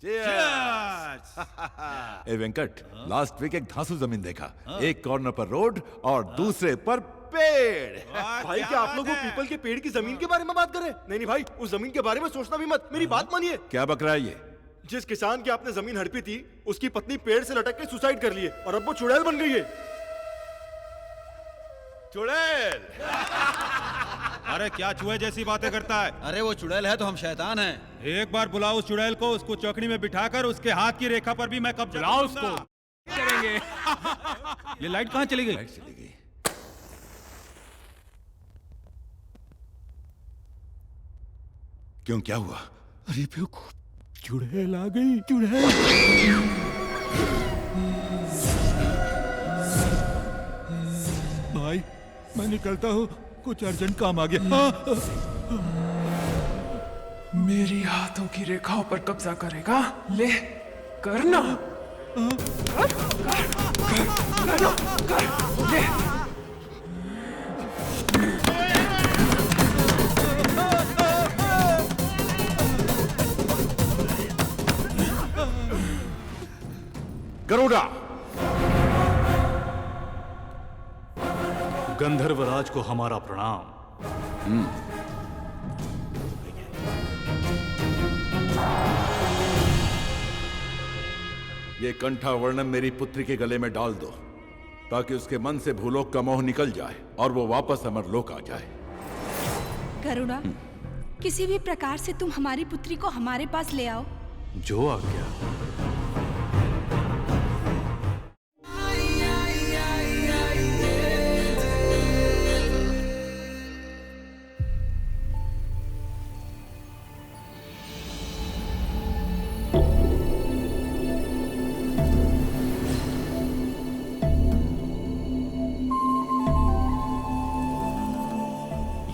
ए Venkat, last week एक धांसू जमीन देखा। एक कॉर्नर पर रोड और दूसरे पर पेड़। भाई क्या आप लोग वो पीपल के पेड़ की जमीन के बारे में बात कर रहे हैं? नहीं नहीं भाई, उस जमीन के बारे में सोचना भी मत, मेरी बात मानिए। क्या बक रहा है ये? जिस किसान की आपने जमीन हड़पी थी, उसकी पत्नी पेड़ से लटक के सुसाइड कर लिए और अब वो चुड़ैल बन गई है। चुड़ैल? अरे क्या चूहे जैसी बातें करता है? अरे वो चुड़ैल है तो हम शैतान हैं। एक बार बुलाओ उस चुड़ैल को, उसको चौकड़ी में बिठाकर उसके हाथ की रेखा पर भी मैं कब्जा बुलाओ करूंगा। उसको। करेंगे। ये लाइट कहाँ चली गई? लाइट चली गई। क्यों, क्या हुआ? अरे बेवकूफ, चुड़ैल आ गई, चुड़ैल। भाई मैं निकलता हूँ, कुछ अर्जेंट काम आ गया। मेरी हाथों की रेखाओं पर कब्जा करेगा? ले करना। ले। गरुड़ा! गंधर्वराज को हमारा प्रणाम। ये कंठा वर्णम मेरी पुत्री के गले में डाल दो, ताकि उसके मन से भूलोक का मोह निकल जाए और वो वापस अमरलोक आ जाए। गरुड़ा, किसी भी प्रकार से तुम हमारी पुत्री को हमारे पास ले आओ। जो आज्ञा।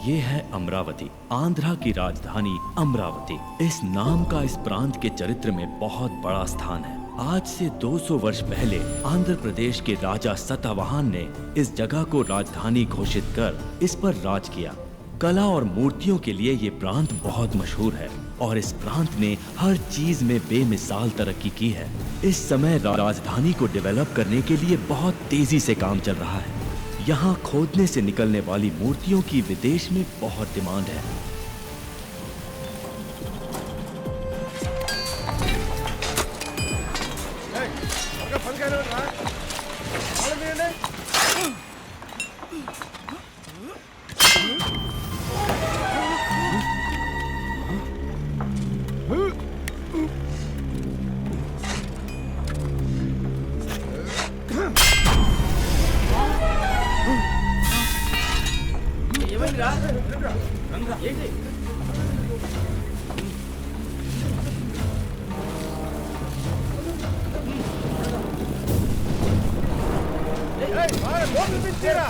ये है अमरावती, आंध्रा की राजधानी अमरावती। इस नाम का इस प्रांत के चरित्र में बहुत बड़ा स्थान है। आज से 200 वर्ष पहले आंध्र प्रदेश के राजा सतवाहन ने इस जगह को राजधानी घोषित कर इस पर राज किया। कला और मूर्तियों के लिए ये प्रांत बहुत मशहूर है और इस प्रांत ने हर चीज में बेमिसाल तरक्की की है। इस समय राजधानी को डेवलप करने के लिए बहुत तेजी से काम चल रहा है। यहाँ खोदने से निकलने वाली मूर्तियों की विदेश में बहुत डिमांड है।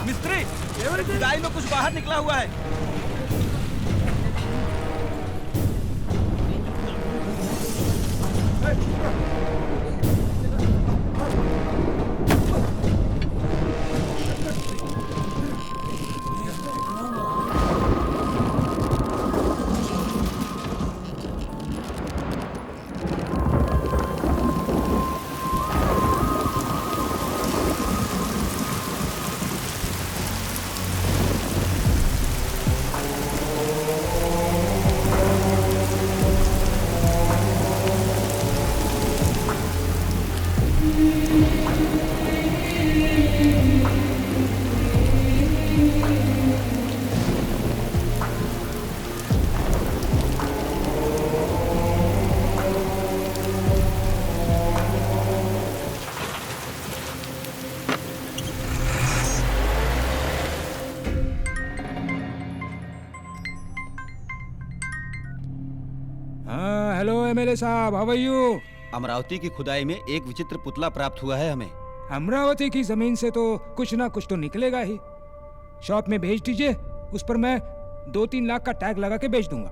मिस्त्री, खुदाई में कुछ बाहर निकला हुआ है। हाँ, हेलो एमएलए साहब, हाउ आर यू? अमरावती की खुदाई में एक विचित्र पुतला प्राप्त हुआ है हमें। अमरावती की जमीन से तो कुछ ना कुछ तो निकलेगा ही। शॉप में भेज दीजिए, उस पर मैं 2-3 लाख का टैग लगा के बेच दूंगा।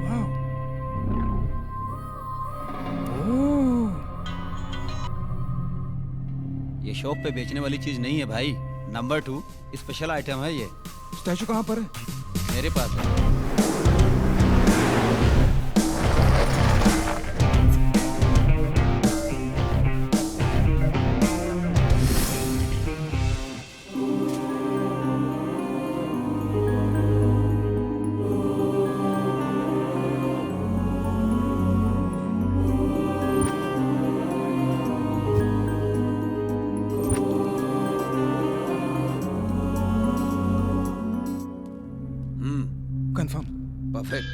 वाह। ओह। ये शॉप पे बेचने वाली चीज नहीं है भाई। नंबर 2 स्पेशल आइटम है ये। स्टैचू कहाँ पर है? मेरे पास है। कंफर्म। परफेक्ट।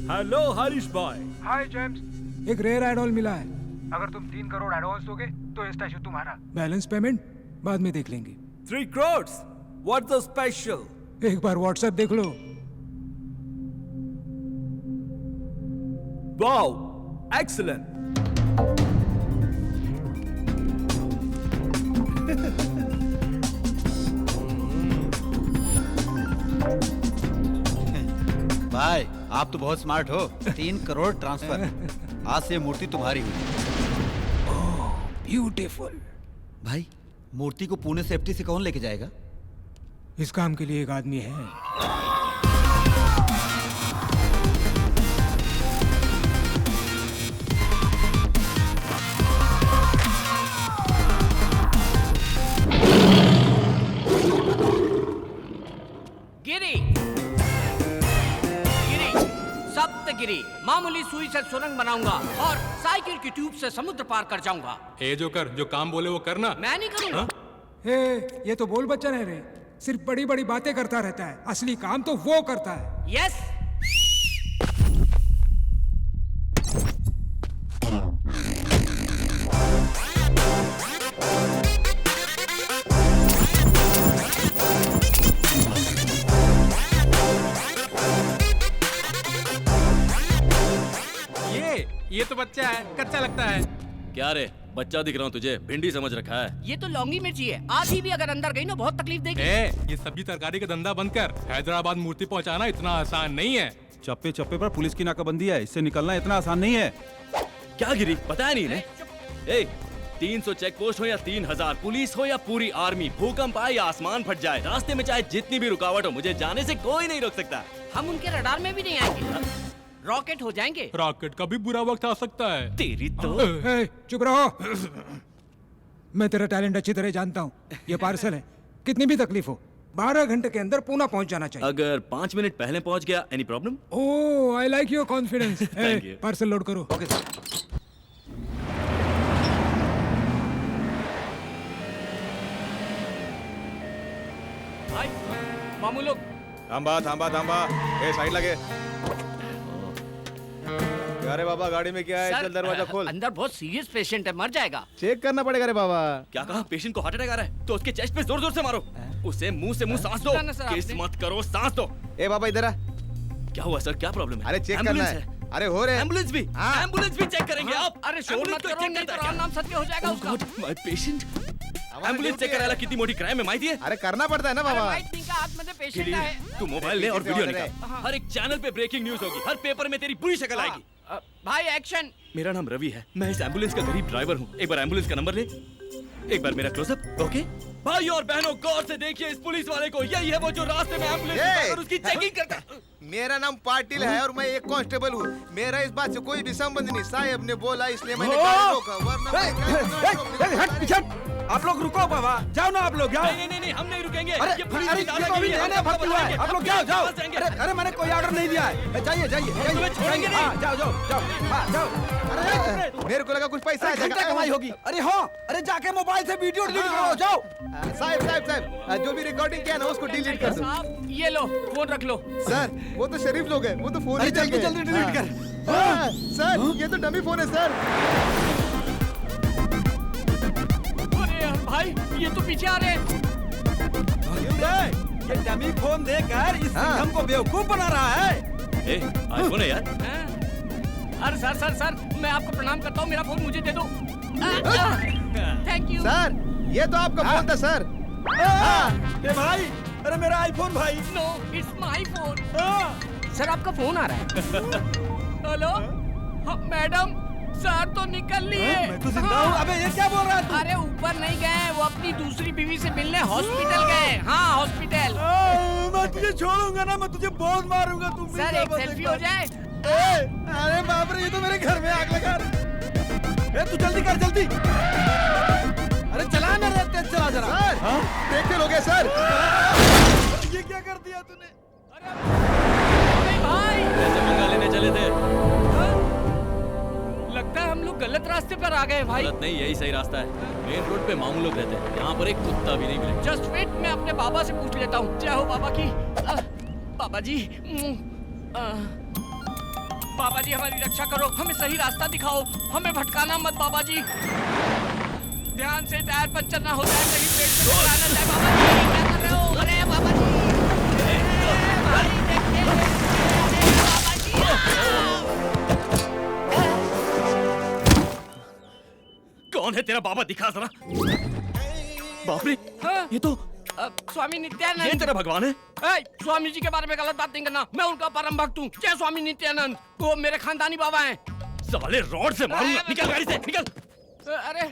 हेलो हरीश भाई। हाय जेम्स। एक रेयर एडॉल मिला है। अगर तुम 3 करोड़ एडवांस दोगे तो ये स्टैचू तुम्हारा। बैलेंस पेमेंट बाद में देख लेंगे। 3 crores? What's the special? एक बार व्हाट्सएप देख लो। Wow, excellent. भाई आप तो बहुत स्मार्ट हो। 3 करोड़ ट्रांसफर। आज से ये मूर्ति तुम्हारी हुई। ब्यूटीफुल। भाई मूर्ति को पुणे से एफटी से कौन लेके जाएगा? इस काम के लिए एक आदमी है। गिरी गिरी सप्तगिरी मामूली सुई से सुरंग बनाऊंगा और साइकिल की ट्यूब से समुद्र पार कर जाऊंगा। ए जोकर, जो काम बोले वो करना। मैं नहीं करूंगा। हे, ये तो बोल बच्चन है रे। सिर्फ बड़ी बड़ी बातें करता रहता है, असली काम तो वो करता है। यस। ये तो बच्चा है, कच्चा लगता है। क्या रे, बच्चा दिख रहा हूँ तुझे? भिंडी समझ रखा है। ये तो लौंगी मिर्ची है, आधी भी अगर अंदर गई ना बहुत तकलीफ देगी। ये सब्जी तरकारी का धंधा बंद कर। हैदराबाद मूर्ति पहुंचाना इतना आसान नहीं है। चप्पे चप्पे पर पुलिस की नाकाबंदी है, इससे निकलना इतना आसान नहीं है। क्या गिरी, बताया नहीं ने? 300 चेक पोस्ट हो या 3000 पुलिस हो या पूरी आर्मी, भूकंप आए या आसमान फट जाए, रास्ते में चाहे जितनी भी रुकावट हो, मुझे जाने से कोई नहीं रोक सकता। हम उनके रडार में भी नहीं आएंगे। रॉकेट हो जाएंगे। रॉकेट का भी बुरा वक्त आ सकता है। तेरी तो। चुप रहो। मैं तेरा टैलेंट अच्छी तरह जानता हूँ। ये पार्सल है, कितनी भी तकलीफ हो 12 घंटे के अंदर पुणे पहुँच जाना चाहिए। अगर 5 मिनट पहले पहुँच गया, any problem? Oh, I like your confidence. Thank you. Parcel load करो। Okay sir. भाई मामू लोग। थांबा थांबा थांबा। ए साइड लगे। अरे बाबा, गाड़ी में क्या है? चल दरवाजा खोल। अंदर बहुत सीरियस पेशेंट है, मर जाएगा। चेक करना पड़ेगा रे बाबा। क्या कहा? पेशेंट को हार्ट अटैक आ रहा है तो उसके चेस्ट पे जोर जोर से मारो। उसे मुंह से मुंह सांस दो। ना सर, किस मत करो, सांस दो। ए बाबा इधर आ। क्या हुआ सर, क्या प्रॉब्लम है? अरे चेक करना एम्बुलेंस है। अरे हो रहे। एम्बुलेंस भी? हाँ। एम्बुलेंस भी चेक करेंगे आप? अरे शोर मत करो, नहीं तो राम नाम सत्य हो जाएगा उसका। My patient. एम्बुलेंस चेक करायला किती मोठी क्राइम है माहिती है? अरे करना पड़ता है ना अरे बाबा। माहित नहीं का आतमध्ये पेशेंट आहे। तू मोबाइल ले और वीडियो दे। निकाल। हर एक चैनल पे ब्रेकिंग न्यूज होगी, हर पेपर में तेरी बुरी शक्ल आएगी। भाई एक्शन। मेरा नाम रवि है, मैं इस एम्बुलेंस का गरीब ड्राइवर हूँ। एक बार एम्बुलेंस का नंबर ले, एक बार मेरा क्लोजअप। ओके भाई और बहनों, गौर से देखिए इस पुलिस वाले को। यही है वो जो रास्ते में एम्बुलेंस और उसकी चेकिंग करता है। मेरा नाम पाटिल है और मैं एक कांस्टेबल हूँ। मेरा इस बात से कोई भी संबंध नहीं। साहब ने बोला इसलिए मैंने गाड़ी रोका, वरना मैं क्या। आप लोग रुको बाबा, जाओ ना आप लोग, जाओ। नहीं, हम नहीं रुकेंगे। अरे ये पुलिस अरे की दादागिरी है, हम भर्ती हुआ है। आप लोग जाओ जाओ। पास जाएंगे। अरे मैंने कोई ऑर्डर नहीं दिया है। जाइए जाइए तुम्हें छोड़ेंगे नहीं। हाँ, जाओ जाओ जाओ। हाँ, जाओ। अरे मेरे को लगा कुछ पैसा आ घंटा जाएगा। कमाई होगी। अरे हाँ, अरे जाके मोबाइल से वीडियो डिलीट करो, जाओ। साहब जो भी रिकॉर्डिंग किया ना उसको डिलीट कर दो। साहब ये लो, फोन रख लो। सर वो तो शरीफ लोग हैं, वो तो फोन अरे ही चल जल्दी गए। जल्दी डिलीट कर। हाँ, सर ये तो डमी फोन है सर। अरे भाई ये तो पीछे आ रहे हैं। ये डमी फोन देकर इस सिंघम को बेवकूफ बना रहा है। आईफोन है यार। अरे सर मैं आपको प्रणाम करता हूँ, मेरा फोन मुझे दे दो। Thank you. सर ये तो आपका फोन था सर। ए भाई, अरे मेरा आईफोन भाई। No it's my phone. Sir आपका फोन आ रहा है। हेलो हाँ, मैडम सर तो निकल लिए। मैं तो जिंदा हूँ। अबे ये क्या बोल रहा है तू? अरे ऊपर नहीं गए, वो अपनी दूसरी बीवी से मिलने हॉस्पिटल गए। हाँ हॉस्पिटल। मैं तुझे छोड़ूंगा ना, मैं तुझे बहुत मारूंगा। तू सर एक सेल्फी हो जाए। अरे बाप रे, ये तो मेरे घर में आग लगा रहा। तू जल्दी कर जल्दी। अरे चला ना रे, तेज चला जरा। सर ब्रेक फेल हो गया सर। ये क्या कर दिया तूने? अरे भाई कैसे मंगा लेने चले थे? लगता है हम लोग गलत रास्ते पर आ गए भाई। गलत नहीं, यही सही रास्ता है। मेन रोड पे मामू लोग रहते हैं, यहाँ पर एक कुत्ता भी नहीं मिलेगा। जस्ट वेट, मैं अपने बाबा से पूछ लेता हूँ। जय हो बाबा की। बाबा जी बाबा जी हमारी रक्षा करो, हमें सही रास्ता दिखाओ, हमें भटकाना मत बाबा जी। ध्यान से टायर पंचर ना हो जाए, कहीं पेट में ना जाए। बाबा जी क्या कर रहे हो? अरे बाबा जी भाई देखते हैं। बाबा जी कौन है तेरा बाबा? दिखा जरा। बाप रे, ये तो स्वामी ये नित्यानंद। तेरा भगवान है? स्वामी जी के बारे में गलत बात नहीं करना, मैं उनका परम भक्त हूँ। जय स्वामी नित्यानंद, वो मेरे खानदानी बाबा हैं। साले रॉड से मारूंगा। निकल गाड़ी से, निकल। अरे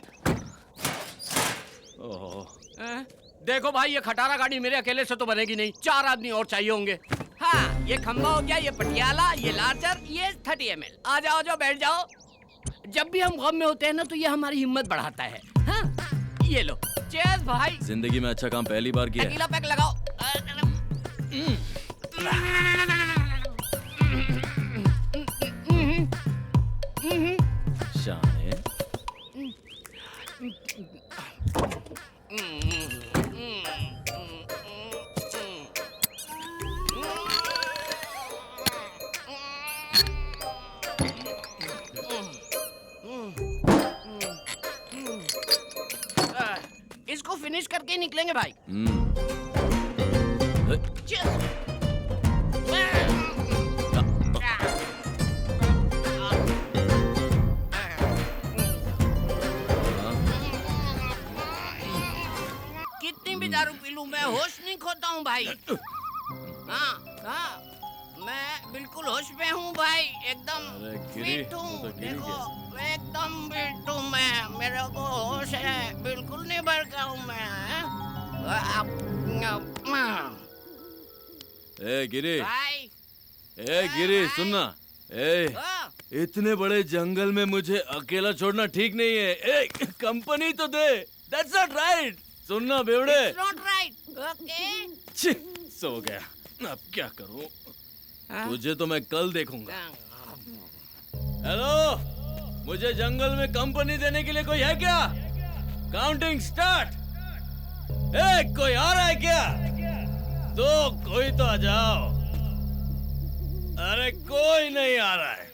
ओह, देखो भाई, ये खटारा गाड़ी मेरे अकेले से तो बनेगी नहीं, 4 आदमी और चाहिए होंगे। हाँ ये खंबा हो गया, ये पटियाला, ये लार्जर, ये 30 ml। आ जाओ जाओ बैठ जाओ। जब भी हम गम में होते हैं ना तो ये हमारी हिम्मत बढ़ाता है। हाँ ये लो। चेयर्स भाई। जिंदगी में अच्छा काम पहली बार किया है। अकेला पैक लगाओ। शाने। इसको फिनिश करके ही निकलेंगे भाई। Cheers। कितनी भी दारू पी लूं मैं होश नहीं खोता हूँ भाई। हाँ हाँ मैं बिल्कुल होश में हूँ भाई, एकदम अरे गिरी, फिट तू हूँ। तो गिरी देखो गया। एकदम फिट हूँ मैं, मेरे को होश है, बिल्कुल नहीं भड़का हूँ मैं। ए गिरी, भाई ए गिरी सुनना। ए इतने बड़े जंगल में मुझे अकेला छोड़ना ठीक नहीं है। ए कंपनी तो दे। That's not right। सुनना बेवड़े। It's not right। Okay। छी, सो गया। अब क्या करूं? तुझे तो मैं कल देखूंगा। हेलो, मुझे जंगल में कंपनी देने के लिए कोई है क्या? Counting start. ए, कोई आ रहा है क्या? तो कोई तो आ जाओ। अरे कोई नहीं आ रहा है।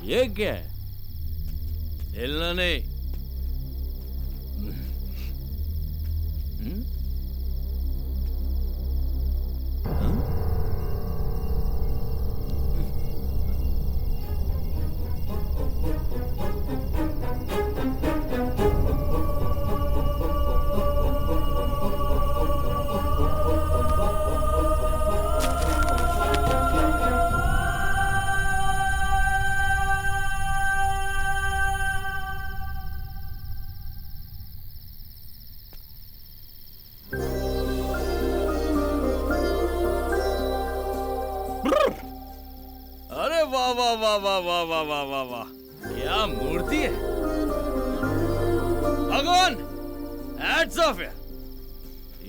ये क्या है? हिलना नहीं। अरे वाह वाह वाह वाह वाह वाह वाह वाह वाह, क्या मूर्ति है भगवान। हैट्स ऑफ है।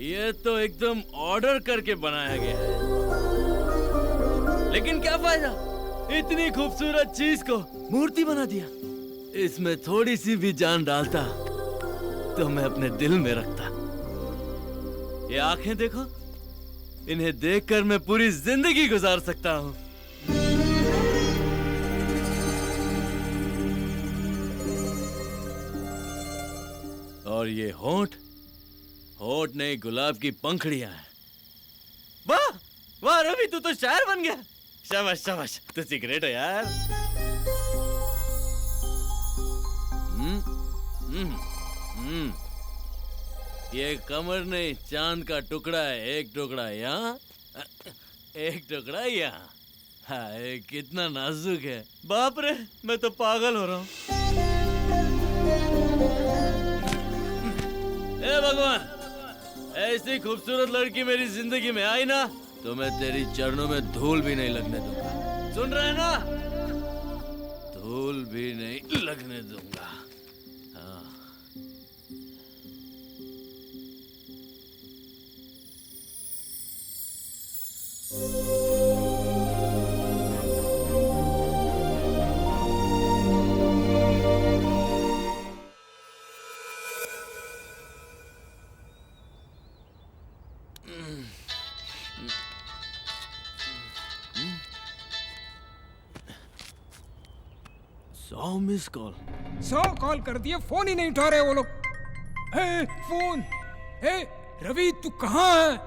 ये तो एकदम ऑर्डर करके बनाया गया है। लेकिन क्या फायदा, इतनी खूबसूरत चीज को मूर्ति बना दिया। इसमें थोड़ी सी भी जान डालता तो मैं अपने दिल में रखता। ये आंखें देखो, इन्हें देखकर मैं पूरी जिंदगी गुजार सकता हूँ। और ये होंठ, होंठ नहीं गुलाब की पंखड़ियां हैं। वाह वाह रवि, तू तो शायर बन गया। शाबाश शाबाश, तू सिगरेट हो यार। ये कमर नहीं, चांद का टुकड़ा है। एक टुकड़ा यहाँ, एक टुकड़ा यहाँ। हाय कितना नाजुक है। बाप रे, मैं तो पागल हो रहा हूँ। ए भगवान, ऐसी खूबसूरत लड़की मेरी जिंदगी में आई ना तो मैं तेरी चरणों में धूल भी नहीं लगने दूंगा। सुन रहे हैं ना? धूल भी नहीं लगने दूंगा। हाँ। सौ मिस कॉल। 100 कॉल कर दिए, फोन ही नहीं उठा रहे वो लोग। फोन। रवि तू कहाँ है?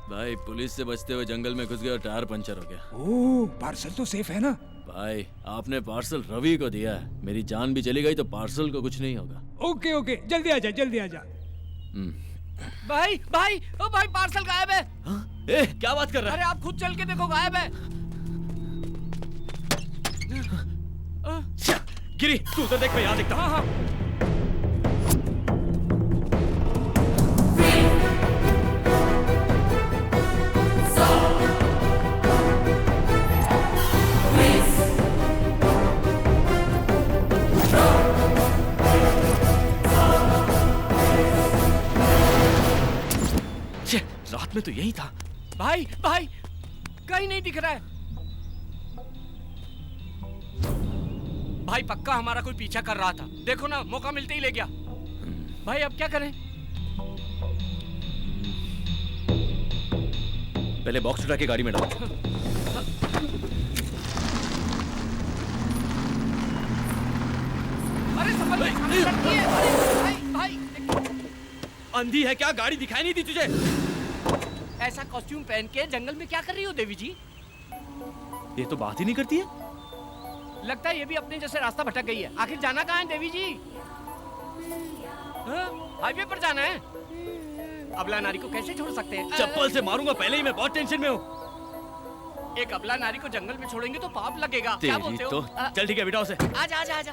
भाई पुलिस से बचते हुए जंगल में घुस गया और टायर पंचर हो गया। ओह, पार्सल तो सेफ है ना? भाई आपने पार्सल रवि को दिया है, मेरी जान भी चली गई तो पार्सल को कुछ नहीं होगा। ओके ओके, जल्दी आ जा, जल्दी आ जा। भाई भाई ओ भाई, पार्सल गायब है। ए, क्या बात कर रहा है? अरे आप खुद चल के देखो, गायब है। गिरी, तू उधर देख, मैं यहाँ देखता हूँ। हाँ हाँ। रात में तो यही था। भाई भाई, कहीं नहीं दिख रहा है। भाई पक्का हमारा कोई पीछा कर रहा था। देखो ना, मौका मिलते ही ले गया। भाई अब क्या करें? पहले बॉक्स उठा के गाड़ी में डालो। अरे संभल भाई, सामने लड़की है। अरे भाई भाई, अंधी है क्या? गाड़ी दिखाई नहीं दी तुझे? ऐसा कॉस्ट्यूम पहन के जंगल में क्या कर रही हो देवी जी? ये तो बात ही नहीं करती है। लगता है ये भी अपने जैसे रास्ता भटक गई है। आखिर जाना कहाँ है देवी जी? हाईवे पर जाना है। अबला नारी को कैसे छोड़ सकते हैं? चप्पल से मारूंगा, पहले ही मैं बहुत टेंशन में हूँ। एक अबला नारी को जंगल में छोड़ेंगे तो पाप लगेगा। क्या बोलते हो? तो चल ठीक है, बिठाओ उसे। आजा आजा आजा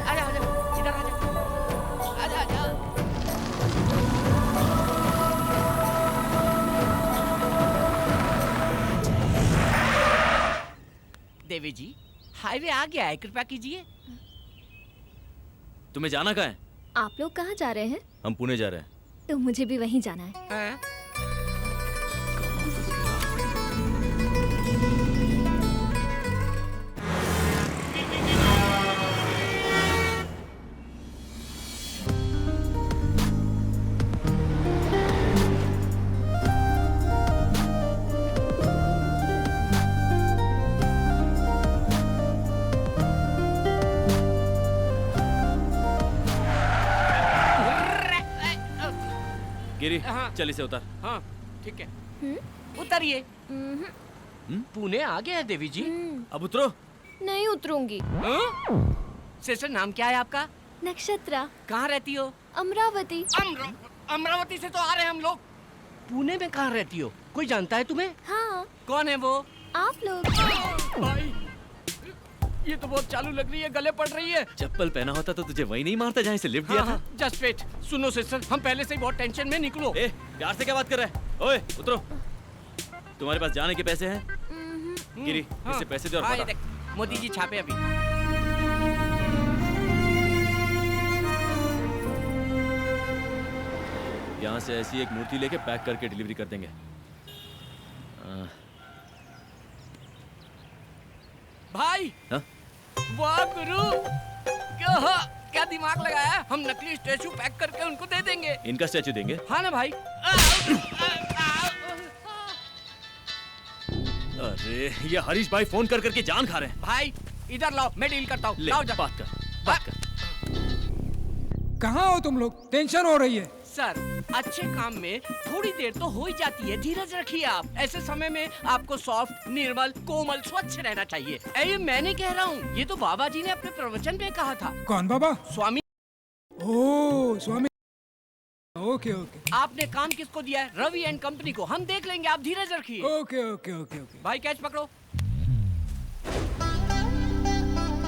आजा आजा, इधर आजा आजा आजा। देवी जी, हाईवे आ गया है, कृपया कीजिए। तुम्हें जाना कहाँ है? आप लोग कहाँ जा रहे हैं? हम पुणे जा रहे हैं। तो मुझे भी वहीं जाना है। गिरी, चल इसे उतार। हाँ ठीक है, उतरिए। पुणे आ गया है देवी जी। अब उतरो। नहीं उतरूंगी। सिस्टर, नाम क्या है आपका? नक्षत्रा। कहाँ रहती हो? अमरावती। अमरावती से तो आ रहे हैं हम लोग। पुणे में कहाँ रहती हो? कोई जानता है तुम्हें? हाँ। कौन है वो? आप लोग। भाई ये तो बहुत चालू लग रही है, गले पड़ रही है। चप्पल पहना होता तो तुझे वही नहीं मारता जहाँ से लिफ्ट दिया था। Just wait. सुनो सिस्टर, हम पहले से ही बहुत टेंशन में। निकलो। ए, प्यार से क्या बात कर रहा है? ओए उतरो। तुम्हारे पास जाने के पैसे हैं? गिरी, इससे पैसे दे और हाँ, ये देख, मोदी जी छापे अभी। यहाँ से ऐसी एक मूर्ति लेके पैक करके डिलीवरी कर देंगे। भाई हा? वाह गुरु, क्या दिमाग लगाया है। हम नकली स्टैचू पैक करके उनको दे देंगे। इनका स्टैचू देंगे? हाँ ना भाई। अरे ये हरीश भाई फोन कर करके जान खा रहे हैं। भाई इधर लाओ, मैं डील करता हूँ। लाओ जा। बात कर। कहाँ हो तुम लोग? टेंशन हो रही है। सर, अच्छे काम में थोड़ी देर तो हो ही जाती है, धीरज रखिए आप। ऐसे समय में आपको सॉफ्ट, निर्मल, कोमल, स्वच्छ रहना चाहिए। ये मैंने कह रहा हूँ, ये तो बाबा जी ने अपने प्रवचन में कहा था। कौन बाबा? स्वामी। ओह, स्वामी ओके ओके आपने काम किसको दिया है? रवि एंड कंपनी को। हम देख लेंगे, आप धीरज रखिए। ओके ओके ओके ओके भाई कैच पकड़ो।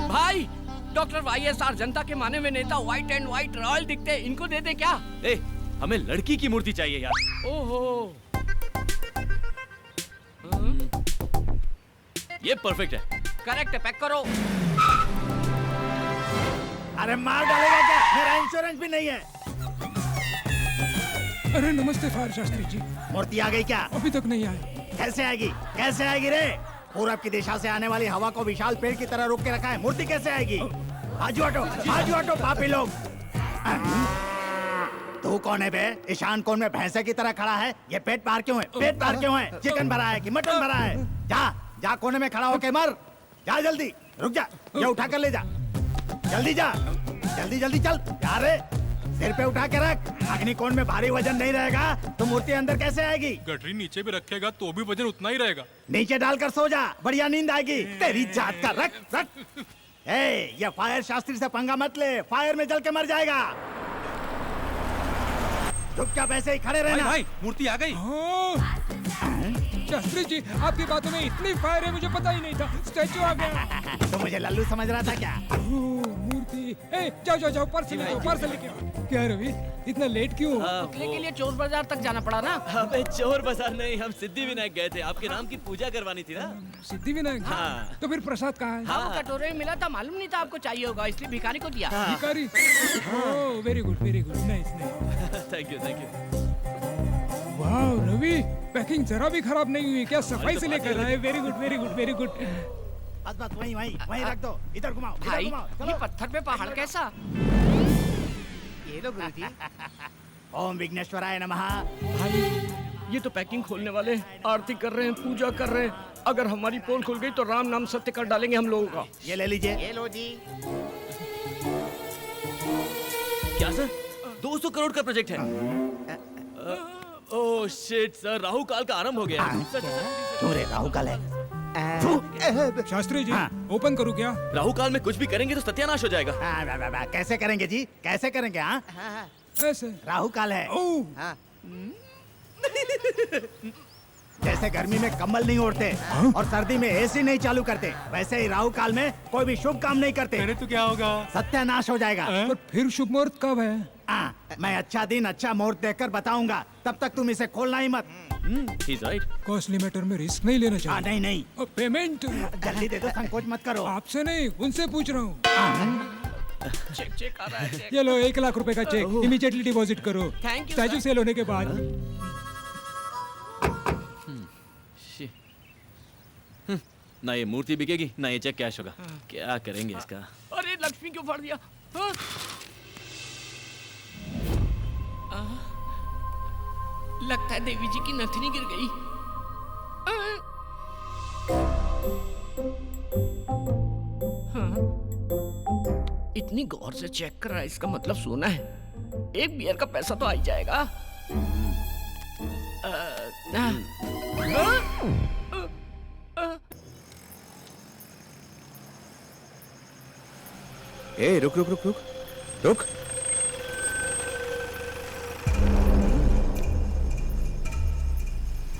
भाई डॉक्टर YSR जनता के माने में नेता, व्हाइट एंड व्हाइट रॉयल दिखते हैं, इनको दे दे क्या? ए, हमें लड़की की मूर्ति चाहिए यार। ओहो, ये परफेक्ट है। करेक्ट है, पैक करो। अरे मार डालेगा क्या? मेरा इंश्योरेंस भी नहीं है। अरे नमस्ते फायर शास्त्री जी। मूर्ति आ गई क्या? अभी तक नहीं आए। कैसे आएगी? कैसे आएगी रे? पूरब की दिशा से आने वाली हवा को विशाल पेड़ की तरह रोक के रखा है, मूर्ति कैसे आएगी? आजू हटो पापी लोग। तू कौन है बे? ईशान कोण में भैंसे की तरह खड़ा है। ये पेट पार क्यों है? पेट पार क्यों है? चिकन भरा है कि मटन भरा है? जा कोने में खड़ा होके मर। जा जल्दी, रुक जा, ये उठा कर ले जा। जल्दी जा, जल्दी चल। जा रे, सिर पे उठा के रख। अग्निकोण में भारी वजन नहीं रहेगा तो मूर्ति अंदर कैसे आएगी? गठरी नीचे भी रखेगा तो भी वजन उतना ही रहेगा। नीचे डालकर सो जा, बढ़िया नींद आएगी। तेरी जात का रख। ये फायर शास्त्री से पंगा मत ले, फायर में जल के मर जाएगा। चुपचाप ऐसे ही खड़े रहना। भाई मूर्ति आ गई। शास्त्री जी, आपकी बातों में इतनी फायर है, मुझे पता ही नहीं था। स्टैचू आ गया। तो मुझे लल्लू समझ रहा था क्या? मूर्ति। जाओ पार्सल लेके आओ। क्या रवि, इतना लेट क्यों? पुतले के लिए चोर बाजार तक जाना पड़ा ना। अबे चोर बाजार नहीं, हम सिद्धि विनायक गए थे, आपके नाम की पूजा करवानी थी ना। सिद्धि विनायक? हाँ। तो फिर प्रसाद कहाँ है? हाँ, वो कटोरे में मिला था, मालूम नहीं था आपको चाहिए होगा, इसलिए भिखारी को दिया। भिखारी? Oh, very good, nice. Thank you. वाह रवि, पैकिंग जरा भी खराब नहीं हुई क्या? सफाई से लेकर आए। Very good. बस वहीं रख दो। इधर घुमाओ। भाई ये पत्थर पे पहाड़ कैसा? ये लो गुरुजी। ओम विघ्नेश्वराय नमः। भाई ये तो पैकिंग खोलने वाले आरती कर रहे हैं, पूजा कर रहे हैं। अगर हमारी पोल खुल गई तो राम नाम सत्य कर डालेंगे हम लोगों का। ये ले लीजिए। ये लो जी। क्या सर? 200 करोड़ का प्रोजेक्ट है। ओह शिट सर, राहु काल का आरंभ हो गया। क्यों रे, राहु काल है? शास्त्री जी, ओपन करूँ क्या? राहु काल में कुछ भी करेंगे तो सत्यानाश हो जाएगा। कैसे करेंगे जी? कैसे करेंगे? ऐसे राहु काल है। जैसे गर्मी में कंबल नहीं ओढ़ते और सर्दी में एसी नहीं चालू करते, वैसे ही राहु काल में कोई भी शुभ काम नहीं करते। अरे तो क्या होगा? सत्यानाश हो जाएगा। पर फिर शुभ मुहूर्त कब है? मैं अच्छा दिन अच्छा मुहूर्त देखकर बताऊंगा, तब तक तुम इसे खोलना ही मत। He's right. कॉस्टली मैटर में रिस्क नहीं लेना चाहिए। नहीं। पेमेंट जल्दी दे दो, संकोच मत करो। आपसे नहीं, उनसे पूछ रहा हूँ। चेक आ रहा है। ये लो 1 लाख रुपए का चेक, इमीडिएटली डिपॉजिट करो। Thank you, स्टैचू सेल होने के बाद। ना ये मूर्ति बिकेगी ना ये चेक कैश होगा। क्या करेंगे इसका? अरे लक्ष्मी क्यों फाड़ दिया? लगता है देवी जी की नथनी गिर गई। इतनी गौर से चेक कर रहा है, इसका मतलब सोना है। एक बियर का पैसा तो आ ही जाएगा। ए रुक।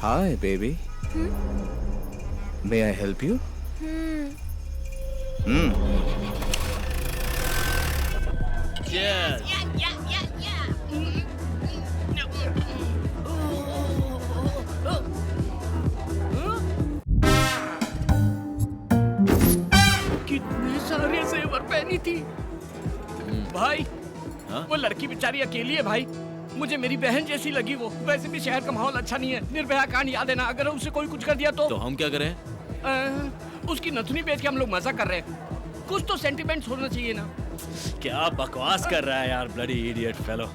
Hi baby, may I help you? Cheers. कितने सारे जेवर पहनी थी भाई। वो लड़की बेचारी अकेली है भाई, मुझे मेरी बहन जैसी लगी वो। वैसे भी शहर का माहौल अच्छा नहीं है। निर्भया कांड याद है ना? अगर उसे कोई कुछ कर दिया तो हम क्या करें? उसकी नथुनी बेच के हम लोग मजा कर रहे हैं। कुछ तो सेंटिमेंट्स होना चाहिए ना। क्या बकवास कर रहा है यार, ब्लडी इडियट फेलो।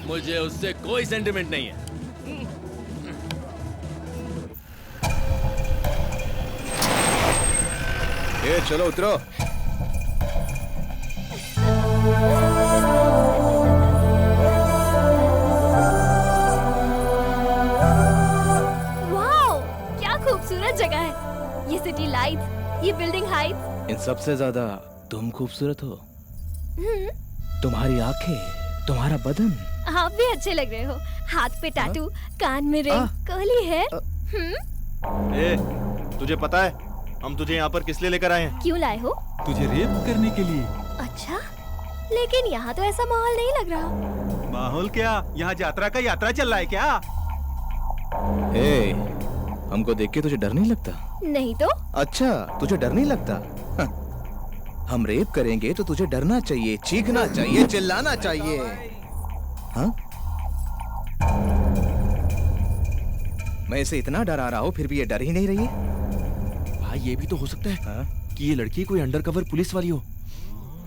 मुझे उससे कोई सेंटिमेंट नहीं है। ये चलो उतरो। वाओ, क्या खूबसूरत जगह है। ये सिटी लाइट्स, ये बिल्डिंग हाइट्स। इन सबसे ज्यादा तुम खूबसूरत हो। तुम्हारी आंखें, तुम्हारा बदन। आप भी अच्छे लग रहे हो। हाथ पे टैटू, कान में रिंग, कर्ली है। ए, तुझे पता है हम तुझे यहाँ पर किस लिए लेकर आए हैं? क्यों लाए हो? तुझे रेप करने के लिए। अच्छा, लेकिन यहाँ तो ऐसा माहौल नहीं लग रहा। माहौल क्या? यहाँ यात्रा का यात्रा चल रहा है क्या? ए, हमको देख के तुझे डर नहीं लगता? नहीं तो? अच्छा, तुझे डर नहीं लगता? हम रेप करेंगे तो तुझे डरना चाहिए, चीखना चाहिए, चिल्लाना चाहिए। हाँ? मैं इसे इतना डरा रहा हूँ फिर भी ये डर ही नहीं रही है। भाई ये भी तो हो सकता है कि ये लड़की कोई अंडरकवर पुलिस वाली हो।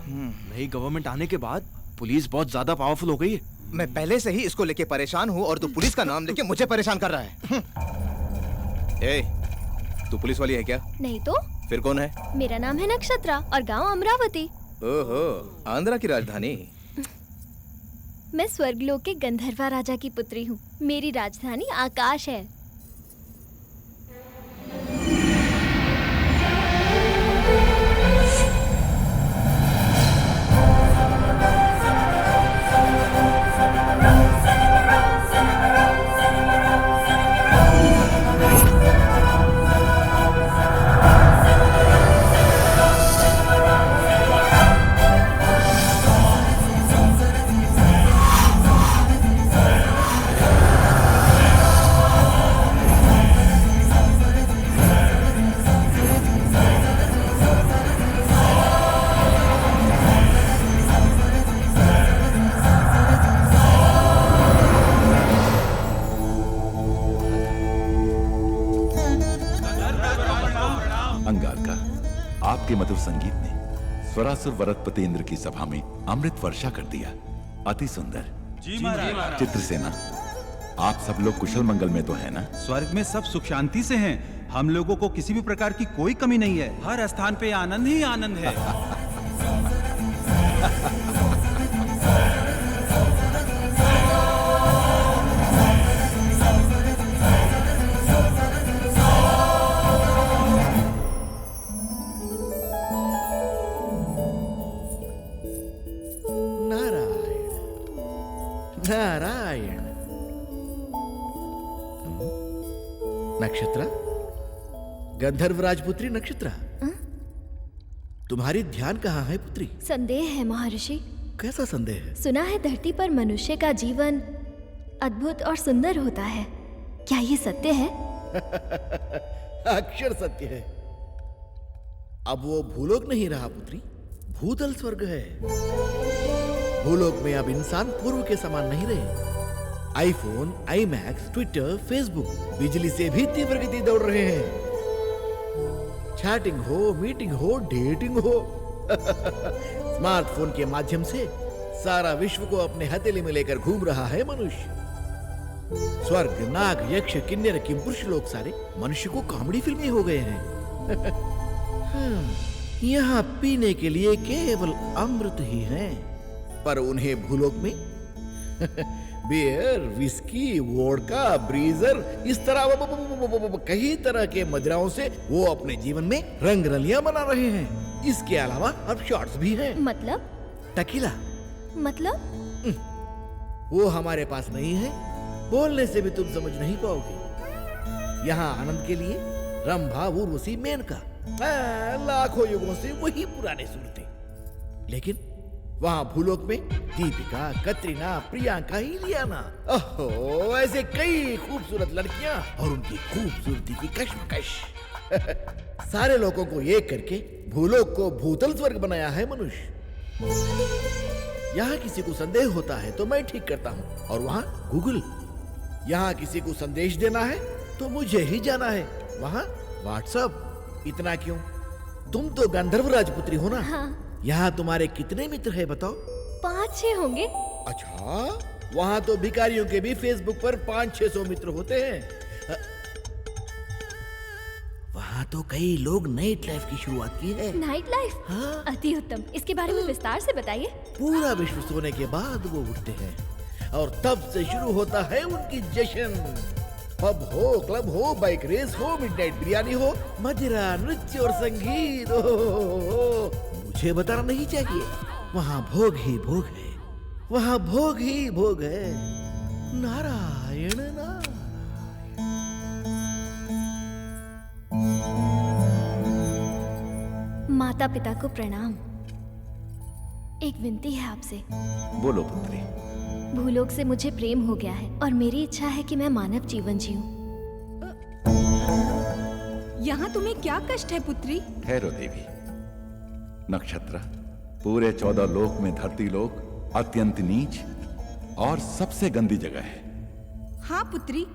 नई गवर्नमेंट आने के बाद पुलिस बहुत ज्यादा पावरफुल हो गई है। मैं पहले से ही इसको लेके परेशान हूँ और तू पुलिस का नाम लेके मुझे परेशान कर रहा है। ए, तू पुलिस वाली है क्या? नहीं तो? फिर कौन है? मेरा नाम है नक्षत्रा और गांव अमरावती। ओहो, आंध्रा की राजधानी। मैं स्वर्गलोक के गंधर्वा राजा की पुत्री हूँ। मेरी राजधानी आकाश है। अंगारका, आपके मधुर संगीत ने स्वरासुर वरदपति इंद्र की सभा में अमृत वर्षा कर दिया। अति सुंदर। जी महाराज। चित्रसेना, आप सब लोग कुशल मंगल में तो है ना? स्वर्ग में सब सुख शांति से हैं। हम लोगों को किसी भी प्रकार की कोई कमी नहीं है। हर स्थान पे आनंद ही आनंद है। नारायण। नक्षत्रा, गंधर्व राजपुत्री नक्षत्रा, तुम्हारी ध्यान कहाँ है पुत्री? संदेह है महर्षि। कैसा संदेह है? सुना है धरती पर मनुष्य का जीवन अद्भुत और सुंदर होता है। क्या ये सत्य है? अक्षर सत्य है। अब वो भूलोक नहीं रहा पुत्री, भूतल स्वर्ग है। भूलोक में अब इंसान पूर्व के समान नहीं रहे। आईफोन, आईमैक्स, ट्विटर, फेसबुक बिजली से भी तीव्र गति दौड़ रहे हैं। चैटिंग हो, मीटिंग हो, डेटिंग हो, स्मार्टफोन के माध्यम से सारा विश्व को अपने हथेली में लेकर घूम रहा है मनुष्य। स्वर्ग, नाग, यक्ष, किन्नर, किंपुरुष लोग सारे मनुष्य को कॉमेडी फिल्में हो गए हैं। यहाँ पीने के लिए केवल अमृत ही है, पर उन्हें भूलोक में बियर, विस्की, वोडका, ब्रीजर, इस तरह कई तरह के मदिराओं से वो अपने जीवन में रंग रलियां बना रहे हैं। इसके अलावा अब शॉट्स भी हैं। मतलब? टकीला। मतलब? वो हमारे पास नहीं है, बोलने से भी तुम समझ नहीं पाओगे। यहाँ आनंद के लिए रंभा, उर्वशी, मेनका, लाखों युगों से वही पुराने सूरतें। लेकिन वहाँ भूलोक में दीपिका, कतरीना, प्रियंका, इलियाना, ओहो, ऐसे कई खूबसूरत लड़कियां और उनकी खूबसूरती की कश्मकश। सारे लोगों को एक करके भूलोक को भूतल स्वर्ग बनाया है मनुष्य। यहाँ किसी को संदेह होता है तो मैं ठीक करता हूँ, और वहाँ गूगल। यहाँ किसी को संदेश देना है तो मुझे ही जाना है, वहाँ व्हाट्सएप। इतना क्यों? तुम तो गंधर्व राजपुत्री हो ना? हाँ। यहाँ तुम्हारे कितने मित्र हैं बताओ? 5-6 होंगे। अच्छा, वहाँ तो भिखारियों के भी फेसबुक पर 500-600 मित्र होते हैं। वहाँ तो कई लोग नाइट लाइफ की शुरुआत की है। Night life? हाँ। अति उत्तम। इसके बारे में विस्तार से बताइए। पूरा विश्व सोने के बाद वो उठते हैं और तब से शुरू होता है उनकी जश्न। पब हो, क्लब हो, बाइक रेस हो, मिडनाइट बिरयानी हो, मदिरा, नृत्य और संगीत हो। मुझे बताना नहीं चाहिए, वहां भोग ही भोग है, वहां भोग ही भोग है। नारायण नारायण। माता पिता को प्रणाम। एक विनती है आपसे। बोलो पुत्री। भूलोक से मुझे प्रेम हो गया है और मेरी इच्छा है कि मैं मानव जीवन जीऊं। यहाँ तुम्हें क्या कष्ट है पुत्री? ठहरो देवी। नक्षत्र, पूरे 14 लोक में धरती लोक अत्यंत नीच और सबसे गंदी जगह है। हाँ पुत्री,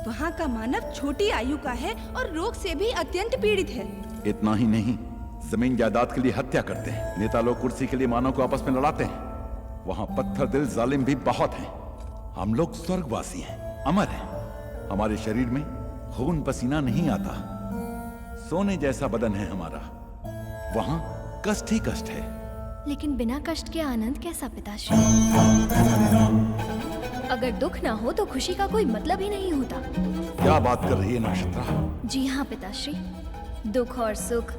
वहाँ का मानव छोटी आयु का है और रोग से भी अत्यंत पीड़ित है। इतना ही नहीं, जमीन जायदाद के लिए हत्या करते हैं। नेता लोग कुर्सी के लिए मानव को आपस में लड़ाते हैं। वहाँ पत्थर दिल जालिम भी बहुत हैं। हम लोग स्वर्गवासी हैं, अमर हैं। हमारे शरीर में खून पसीना नहीं आता। सोने जैसा बदन है हमारा। वहाँ कष्ट ही कष्ट है। लेकिन बिना कष्ट के आनंद कैसा पिताश्री? अगर दुख ना हो तो खुशी का कोई मतलब ही नहीं होता। क्या बात कर रही है नक्षत्रा? जी हाँ पिताश्री, दुख और सुख,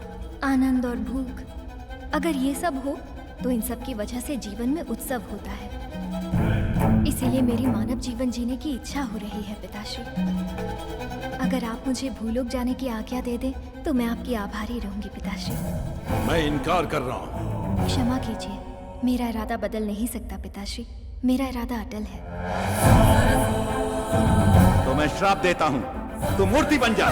आनंद और भूख, अगर ये सब हो तो इन सब की वजह से जीवन में उत्सव होता है। इसीलिए मेरी मानव जीवन जीने की इच्छा हो रही है पिताश्री। अगर आप मुझे भूलोक जाने की आज्ञा दे दें तो मैं आपकी आभारी रहूंगी पिताश्री। मैं इनकार कर रहा हूँ। क्षमा कीजिए, मेरा इरादा बदल नहीं सकता पिताश्री। मेरा इरादा अटल है। तो मैं श्राप देता हूँ, तू मूर्ति बन जा।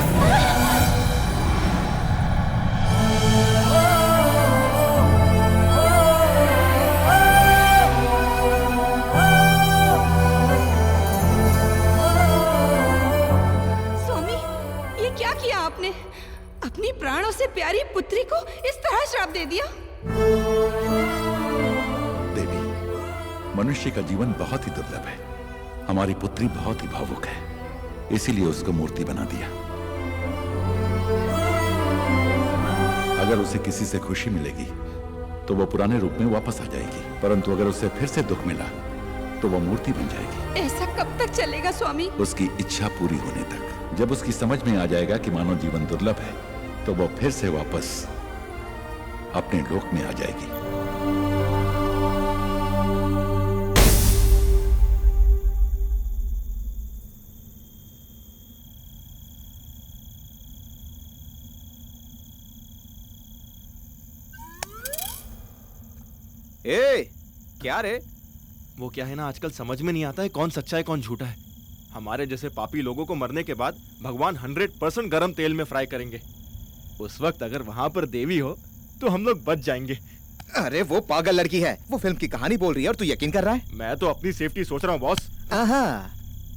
आपने अपनी प्राणों से प्यारी पुत्री को इस तरह श्राप दे दिया। देवी, मनुष्य का जीवन बहुत ही दुर्लभ है। हमारी पुत्री बहुत ही भावुक है, इसीलिए उसको मूर्ति बना दिया। अगर उसे किसी से खुशी मिलेगी तो वो पुराने रूप में वापस आ जाएगी, परंतु अगर उसे फिर से दुख मिला तो वो मूर्ति बन जाएगी। ऐसा कब तक चलेगा स्वामी? उसकी इच्छा पूरी होने तक। जब उसकी समझ में आ जाएगा कि मानव जीवन दुर्लभ है तो वो फिर से वापस अपने लोक में आ जाएगी। ए, क्या रे? वो क्या है ना, आजकल समझ में नहीं आता है कौन सच्चा है कौन झूठा है। हमारे जैसे पापी लोगों को मरने के बाद भगवान 100% गरम तेल में फ्राई करेंगे। उस वक्त अगर वहां पर देवी हो तो हम लोग बच जाएंगे। अरे वो पागल लड़की है, वो फिल्म की कहानी बोल रही है और तू यकीन कर रहा है? मैं तो अपनी सेफ्टी सोच रहा हूँ बॉस। आहा,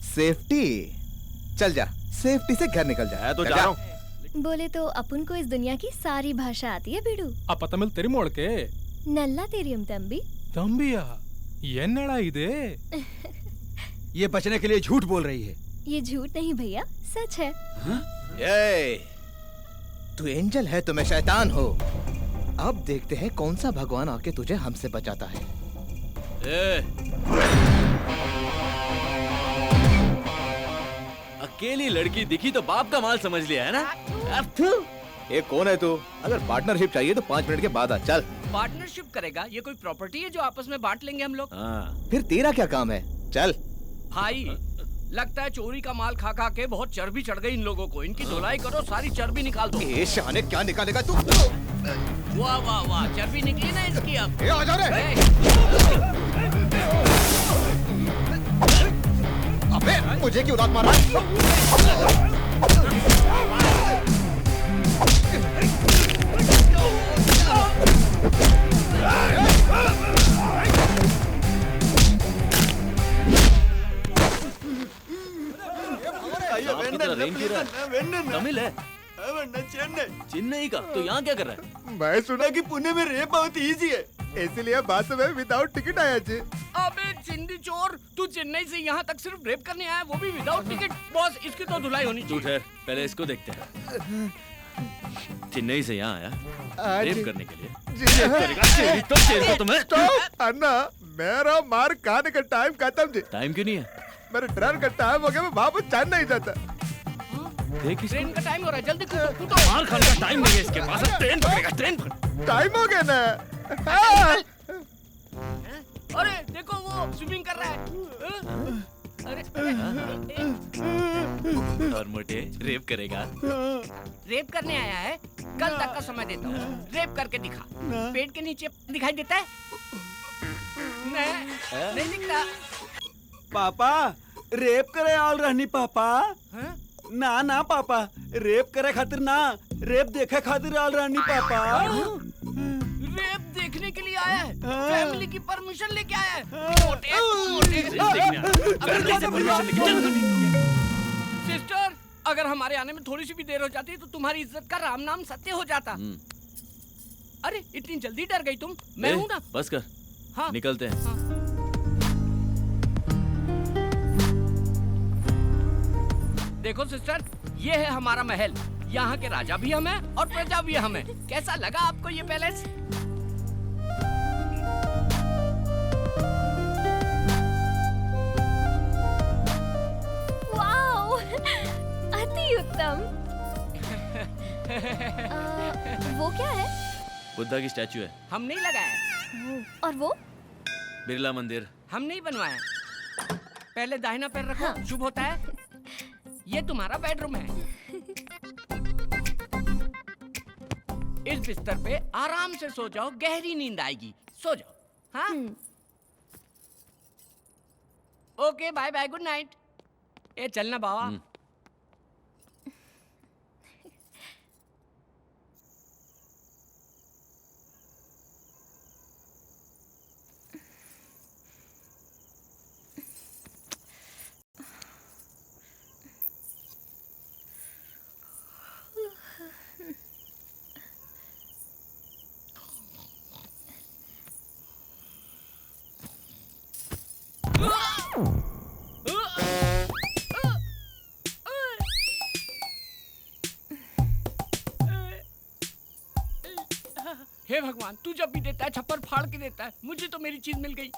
सेफ्टी? चल जा, सेफ्टी से घर निकल जा। मैं तो जा रहा हूँ। बोले तो अपन को इस दुनिया की सारी भाषा आती है बिडू। अप तमिल तेरी मोड़ के नल्ला तेरियम तंबी तंबिया ये नड़ा इदे। ये बचने के लिए झूठ बोल रही है। ये झूठ नहीं भैया, सच है। ये तू एंजल है तो मैं शैतान हो। अब देखते हैं कौन सा भगवान आके तुझे हमसे बचाता है। अकेली लड़की दिखी तो बाप का माल समझ लिया है ना? ये कौन है तू? अगर पार्टनरशिप चाहिए तो 5 मिनट के बाद आ। चल। पार्टनरशिप करेगा? ये कोई प्रॉपर्टी है जो आपस में बांट लेंगे हम लोग? फिर तेरा क्या काम है? चल। भाई, लगता है चोरी का माल खा खा के बहुत चर्बी चढ़ गई इन लोगों को। इनकी धुलाई करो, सारी चर्बी निकाल दो। ये शाने क्या निकालेगा तू? वाह वाह वाह, चर्बी निकली ना इसकी अब। आ जा रे। अबे मुझे क्यों दांत मारा? तमिल है? चेन्नई का? तो यहाँ क्या कर रहा है? मैं सुना कि पुणे में रेप बहुत इजी है, इसलिए बस में विदाउट टिकट आया जी। अबे चिंदी चोर, तू चेन्नई से यहाँ तक सिर्फ रेप करने आया, वो भी विदाउट टिकट? बॉस, इसकी तो धुलाई होनी चाहिए। तू ठहर, पहले इसको देखते हैं। चेन्नई से यहाँ आया रेप करने के लिए? तो तुम्हें अन्ना, मेरा मार खाने का टाइम खत्म जी। टाइम क्यों नहीं है? मेरे ट्रेन का टाइम हो गया, मैं वापस चेन्नई नहीं जाता। ट्रेन का टाइम हो रहा है, जल्दी कूदो। मार खाने का टाइम नहीं है इसके पास, ट्रेन पकड़ेगा, ट्रेन पकड़। टाइम हो गया ना। अरे देखो वो स्विमिंग कर रहा है। अरे और मोटे रेप करेगा? रेप करने आया है? कल तक का समय देता हूँ, रेप करके दिखा। पेट के नीचे दिखाई देता है? नहीं दिखता। पापा रेप करे आल रहनी पापा। ना ना पापा, रेप करे खातिर ना, रेप देखे खातिर आल रहनी पापा। रेप देखने के लिए आया है? फैमिली की परमिशन लेके आया है? सिस्टर, अगर हमारे आने में थोड़ी सी भी देर हो जाती तो तुम्हारी इज्जत का राम नाम सत्य हो जाता। अरे इतनी जल्दी डर गई तुम? मैं हूँ ना। बस कर। हाँ। निकलते हैं। हाँ। देखो सिस्टर, ये है हमारा महल। यहाँ के राजा भी हम हैं और प्रजा भी हम हैं। कैसा लगा आपको ये पैलेस? वाओ, अति उत्तम। वो क्या है? बुद्धा की स्टैचू है। हम नहीं लगाया। और वो? बिरला मंदिर। हम नहीं बनवाया। पहले दाहिना पैर रखो। हाँ। शुभ होता है। ये तुम्हारा बेडरूम है। इस बिस्तर पे आराम से सो जाओ, गहरी नींद आएगी। सो जाओ। हाँ? Okay, bye bye, good night. ए चलना बाबा। हे भगवान, तू जब भी देता है छप्पर फाड़ के देता है। मुझे तो मेरी चीज मिल गई।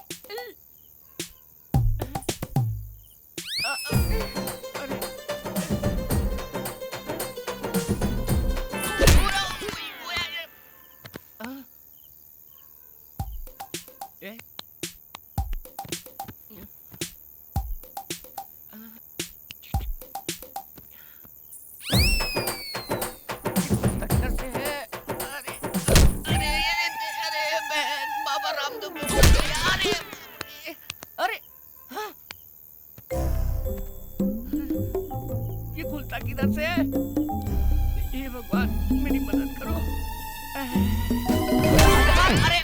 किधर से? ये भगवान मेरी मदद करो। अरे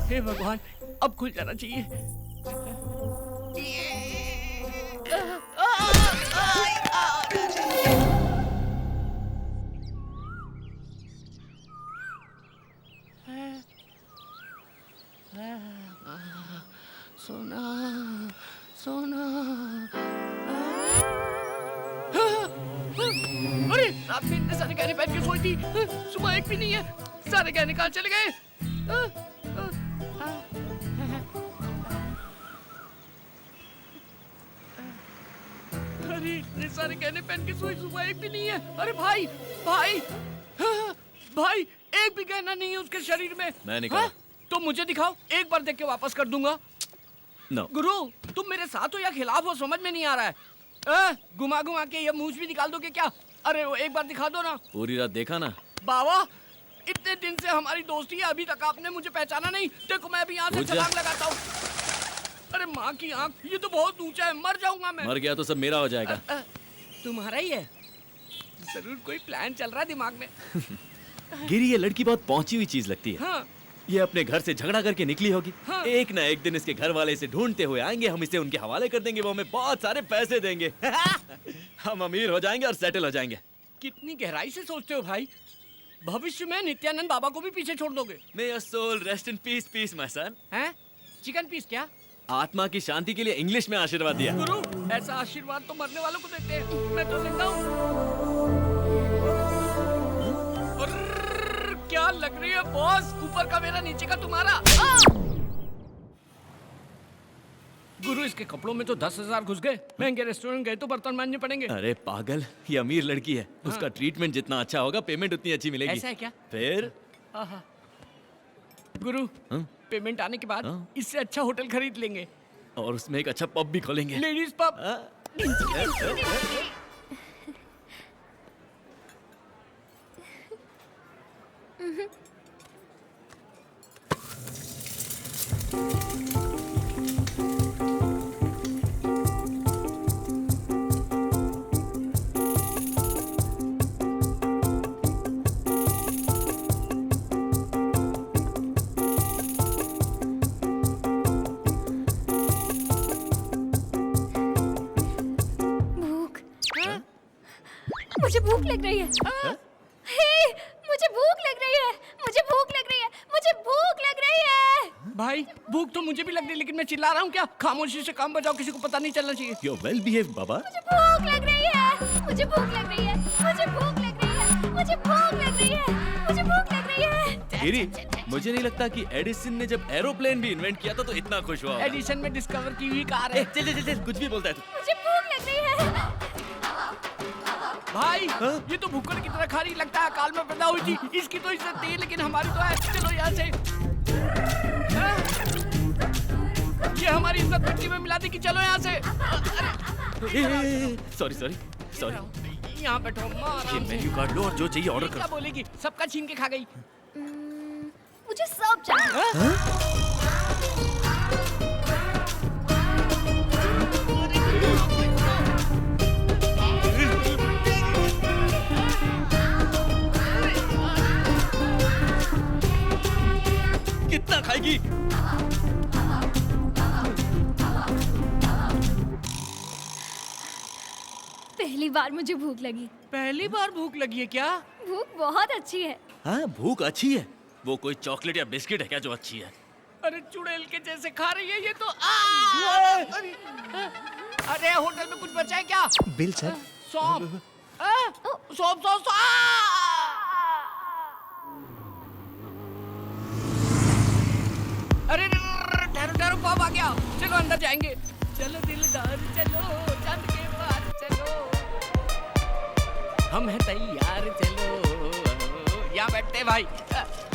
हे भगवान, अब खुल जाना चाहिए। सोना सोना। अरे रात में इतने सारे गहने पहन के सोई थी, सुबह एक भी नहीं है। सारे गहने कहाँ चले गए? अरे इतने सारे गहने पहन के सोई, सुबह एक भी नहीं है। अरे भाई भाई भाई, एक भी गहना नहीं है उसके शरीर में। मैं निकाला। तो मुझे दिखाओ, एक बार देख के वापस कर दूंगा। No. गुरु, तुम मेरे साथ हो या खिलाफ हो, समझ में नहीं आ रहा है। घुमा घुमा के ये मूंछ भी निकाल दोगे क्या? अरे वो एक बार दिखा दो ना। पूरी रात देखा ना। बाबा, इतने दिन से हमारी दोस्ती है, अभी तक आपने मुझे पहचाना नहीं। देखो मैं अभी यहाँ से छलांग लगाता हूँ। अरे माँ की आँख, ये तो बहुत ऊंचा है, मर जाऊंगा मैं। मर गया तो सब मेरा हो जाएगा। तुम्हारा ही है? जरूर कोई प्लान चल रहा है दिमाग में। गिरी, ये लड़की बहुत पहुंची हुई चीज लगती है। हाँ। ये अपने घर से झगड़ा करके निकली होगी। हाँ। एक ना एक दिन इसके घर वाले इसे ढूंढते हुए आएंगे, हम इसे उनके हवाले कर देंगे, वो हमें बहुत सारे पैसे देंगे। हम अमीर हो जाएंगे और सेटल हो जाएंगे। कितनी गहराई से सोचते हो भाई। भविष्य में नित्यानंद बाबा को भी पीछे छोड़ दोगे। May your soul rest in peace, peace, my son. हैं? चिकन पीस क्या? आत्मा की शांति के लिए इंग्लिश में आशीर्वाद दिया। गुरु, ऐसा आशीर्वाद तो मरने वालों को देते हैं। मैं तो जिंदा हूँ। क्या लग रही है बॉस? ऊपर का मेरा, नीचे का तुम्हारा। गुरु इसके कपड़ों में तो 10,000 घुस गए। महंगे रेस्टोरेंट गए तो बर्तन मांजने पड़ेंगे। अरे पागल, ये अमीर लड़की है। उसका ट्रीटमेंट जितना अच्छा होगा पेमेंट उतनी अच्छी मिलेगी। ऐसा है क्या? फिर आहा। गुरु पेमेंट आने के बाद इससे अच्छा होटल खरीद लेंगे और उसमें एक अच्छा पब भी खोलेंगे। Ladies pub. मुझे भूख लग रही है। हे, मुझे भूख लग रही है। मुझे भूख लग रही है। मुझे भूख लग रही है। भाई भूख तो मुझे भी लग रही है, लेकिन मैं चिल्ला रहा हूँ क्या? खामोशी से काम बजाओ, किसी को पता नहीं चलना चाहिए। You're well behaved, बाबा। मुझे भूख लग रही है। मुझे भूख लग रही है। मुझे भूख लग रही है। मुझे भूख लग रही है। मुझे भूख लग रही है। गिरी, मुझे नहीं लगता कि एडिसन ने जब एरोप्लेन भी इन्वेंट किया था तो इतना खुश हुआ होगा। एडिसन में डिस्कवर की हुई कार है। चल चल चल, कुछ भी बोलता है तू। मुझे भूख लग रही है। भाई ये तो भूखड़ की तरह खा रही, लगता है काल में पैदा हुई थी। इसकी तो इज्जत नहीं, लेकिन हमारी तो है। चलो यहाँ से। ये हमारी इज्जत मिट्टी में मिला दी कि चलो यहाँ से। Sorry sorry sorry. यहाँ बैठो, ये मेन्यू कार्ड लो और जो चाहिए ऑर्डर क्या करो। बोलेगी? सबका छीन के खा गई। मुझे सब चाहिए। कितना खाएगी? पहली बार मुझे भूख लगी। पहली बार भूख लगी है क्या? भूख बहुत अच्छी है। हाँ, भूख अच्छी है। वो कोई चॉकलेट या बिस्किट है क्या जो अच्छी है? अरे चुड़ैल के जैसे खा रही है ये तो। अरे होटल में कुछ बचा है क्या? Bill sir. सौंफ। सौंफ सौंफ। अरे ठहरो ठहरो, पब आ गया। चलो अंदर जाएंगे। चलो दिलदार चलो, चांद के पार चलो, हम हैं तैयार चलो। यहाँ बैठते भाई।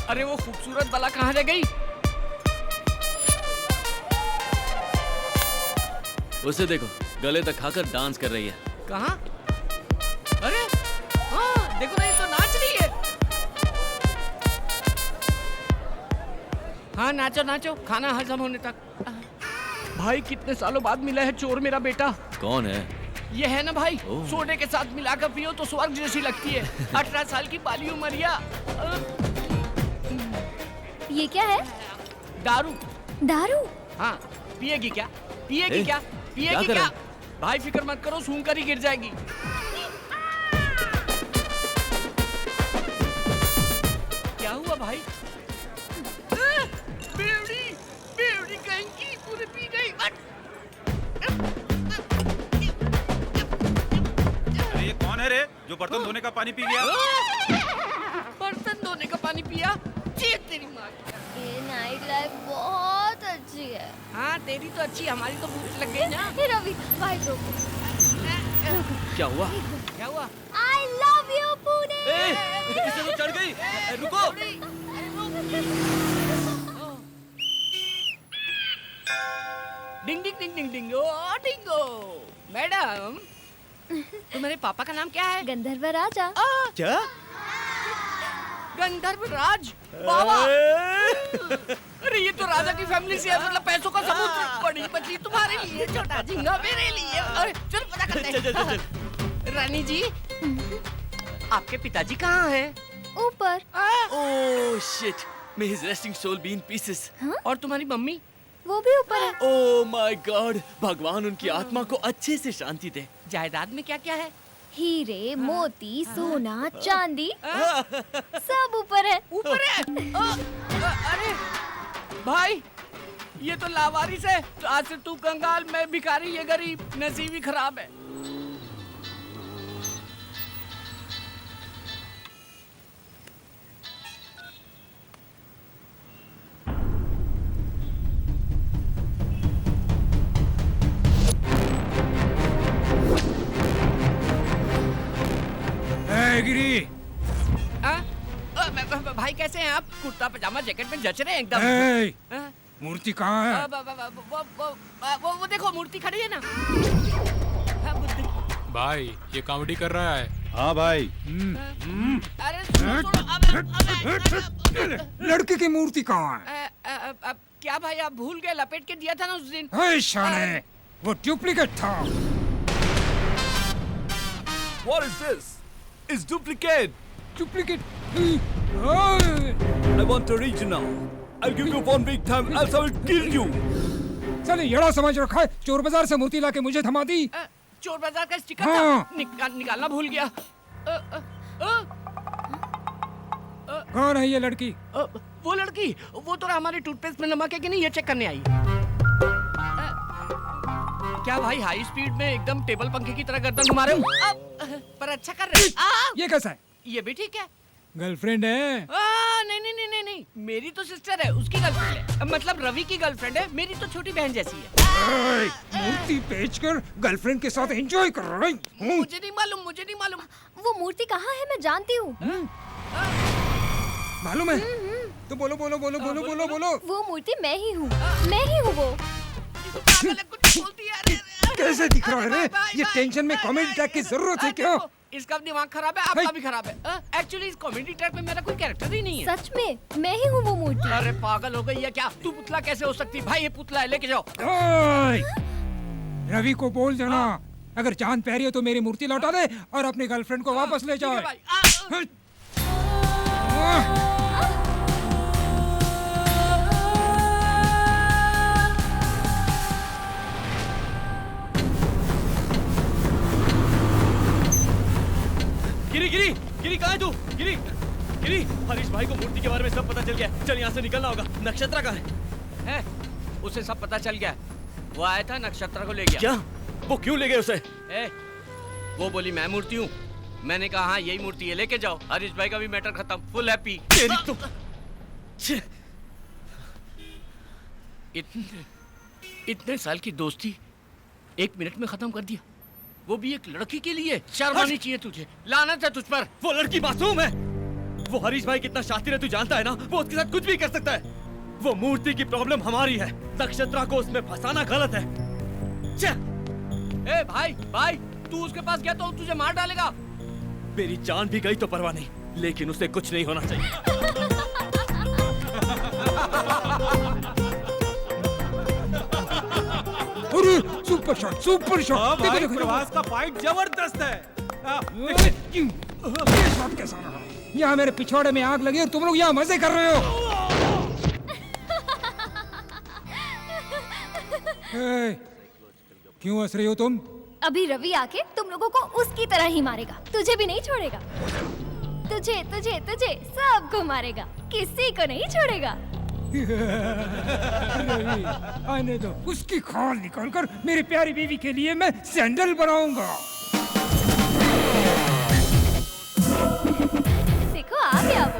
अरे वो खूबसूरत बला कहाँ रह गई? उसे देखो, गले तक खाकर डांस कर रही है। कहाँ? अरे हाँ, देखो ना, ये तो नाच रही है। हाँ नाचो नाचो, खाना हजम होने तक। भाई कितने सालों बाद मिला है चोर मेरा बेटा। कौन है? ये है ना भाई, सोडे के साथ मिलाकर पियो तो स्वर्ग जैसी लगती है। 18 साल की बाली उमरिया। ये क्या है? दारू। दारू? हाँ, पिएगी क्या? पिएगी क्या? पिएगी क्या? भाई फिक्र मत करो, सूंघ कर ही गिर जाएगी। क्या हुआ भाई? बेवड़ी, बेवड़ी कहीं की पूरी पी गई। अरे ये कौन है रे जो बर्तन धोने का पानी पी गया? बर्तन धोने का पानी पिया? चीख तेरी माँ। ये नाइट लाइफ बहुत अच्छी है। हाँ तेरी तो अच्छी, हमारी तो भूख लग गई ना। रवि भाई रुको। क्या हुआ? क्या हुआ? I love you Pune. इसे तो चढ़ गई। रुको। डिंग डिंग डिंग डिंग डिंग, ओ डिंगो। मैडम, तुम्हारे पापा का नाम क्या है? गंधर्व राजा। क्या? गंधर्व राज बाबा। अरे ये तो राजा की फैमिली से है, मतलब पैसों का समुद्र। बड़ी मछली तुम्हारे लिए, छोटा झींगा मेरे लिए। अरे चल पता करते हैं। रानी जी, आपके पिताजी कहाँ हैं? ऊपर। Oh shit, may his resting soul be in pieces. और तुम्हारी मम्मी? वो भी ऊपर है। ओह माय गॉड, भगवान उनकी आत्मा को अच्छे से शांति दे। जायदाद में क्या क्या है? हीरे, मोती, सोना, चांदी, सब ऊपर है। ऊपर है? अरे भाई, ये तो लावारिस है। तो आज से तू कंगाल, मैं भिखारी, ये गरीब, नसीब ही खराब है। भाई कैसे हैं आप? कुर्ता पजामा जैकेट में जच रहे हैं एकदम। हाँ? मूर्ति कहाँ है? वो देखो मूर्ति खड़ी है ना। भाई ये कॉमेडी कर रहा है। हाँ भाई। अरे लड़की की मूर्ति कहाँ है? क्या भाई आप भूल गए? लपेट के दिया था ना उस दिन। हे शाने, वो डुप्लीकेट था। What is this? It's duplicate. Duplicate. I want original. I'll give you 1 week time, else I will kill you. साले यड़ा समझ रखा है, चोर बाजार से मूर्ति लाके मुझे थमा दी। चोर बाजार का स्टिकर हाँ। था, निकालना भूल गया। कौन है ये लड़की? वो लड़की, वो तो हमारे टूथपेस्ट में नमक है कि नहीं ये चेक करने आई। क्या भाई हाई स्पीड में एकदम टेबल पंखे की तरह गर्दन घुमा रहे हो? पर अच्छा कर रहे हो। ये कैसा है? ये भी ठीक है। गर्लफ्रेंड है? नहीं, मेरी तो सिस्टर है, उसकी गर्लफ्रेंड है। मतलब रवि की गर्लफ्रेंड है, मेरी तो छोटी बहन जैसी है। मूर्ति बेचकर गर्लफ्रेंड के साथ एंजॉय कर रही हूँ। मुझे नहीं मालूम। वो मूर्ति कहाँ है मैं जानती हूँ। मालूम है? तो बोलो। वो मूर्ति मैं ही हूँ वो। कैसे दिख रहा है रे? ये टेंशन में कॉमेडी ट्रैक की जरूरत है क्या? इसका दिमाग खराब है, आपका भी खराब है। एक्चुअली इस कॉमेडी ट्रैक में मेरा कोई कैरेक्टर ही नहीं है। सच में मैं ही हूँ वो मूर्ति। अरे पागल हो गई है क्या? तू पुतला कैसे हो सकती? भाई ये पुतला है, लेके जाओ। रवि को बोल देना अगर जान प्यारी हो तो मेरी मूर्ति लौटा दे और अपनी गर्लफ्रेंड को वापस ले जाए। गिरी कहाँ है तू? गिरी हरीश भाई को मूर्ति के बारे में सब पता चल गया। चल यहाँ से निकलना होगा। नक्षत्रा कहाँ है? उसे सब पता चल गया। वो आया था, नक्षत्रा को ले गया। क्या? वो क्यों ले गए उसे? वो बोली मैं मूर्ति हूँ। मैंने कहा हाँ यही मूर्ति है, लेके जाओ। हरीश भाई का भी मैटर खत्म, फुल हैप्पी। इतने साल की दोस्ती 1 मिनट में खत्म कर दिया, वो भी एक लड़की के लिए। शर्म आनी चाहिए तुझे। लानत है तुझ पर। वो लड़की मासूम है। वो हरीश भाई कितना शातिर है तू जानता है ना? वो उसके साथ कुछ भी कर सकता है। वो मूर्ति की प्रॉब्लम हमारी है, नक्षत्रा को उसमें फंसाना गलत है। भाई तू उसके पास गया तो तुझे मार डालेगा। मेरी जान भी गई तो परवाह नहीं, लेकिन उसे कुछ नहीं होना चाहिए। Super shot. प्रभास का फाइट जबरदस्त है। ये शॉट कैसा रहा? यहाँ मेरे पिछवाड़े में आग लगी और तुम लोग यहाँ मजे कर रहे हो। क्यों हंस रही हो तुम? अभी रवि आके तुम लोगों को उसकी तरह ही मारेगा। तुझे भी नहीं छोड़ेगा। तुझे सबको मारेगा, किसी को नहीं छोड़ेगा। आने दो, उसकी खाल निकालकर मेरी प्यारी बीवी के लिए मैं सैंडल बनाऊंगा। देखो आ गया वो।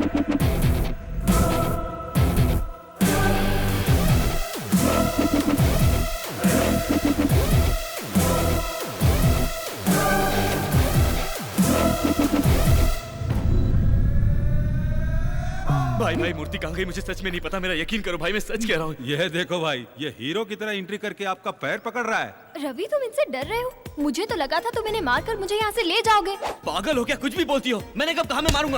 भाई मूर्ति कहाँ गई? मुझे सच में नहीं पता। मेरा यकीन करो भाई, मैं सच कह रहा हूँ। यह देखो भाई, ये हीरो की तरह एंट्री करके आपका पैर पकड़ रहा है। रवि तुम इनसे डर रहे हो? मुझे तो लगा था तुम इन्हें मारकर मुझे यहाँ से ले जाओगे। पागल हो क्या? कुछ भी बोलती हो। मैंने कब कहा मैं मारूंगा?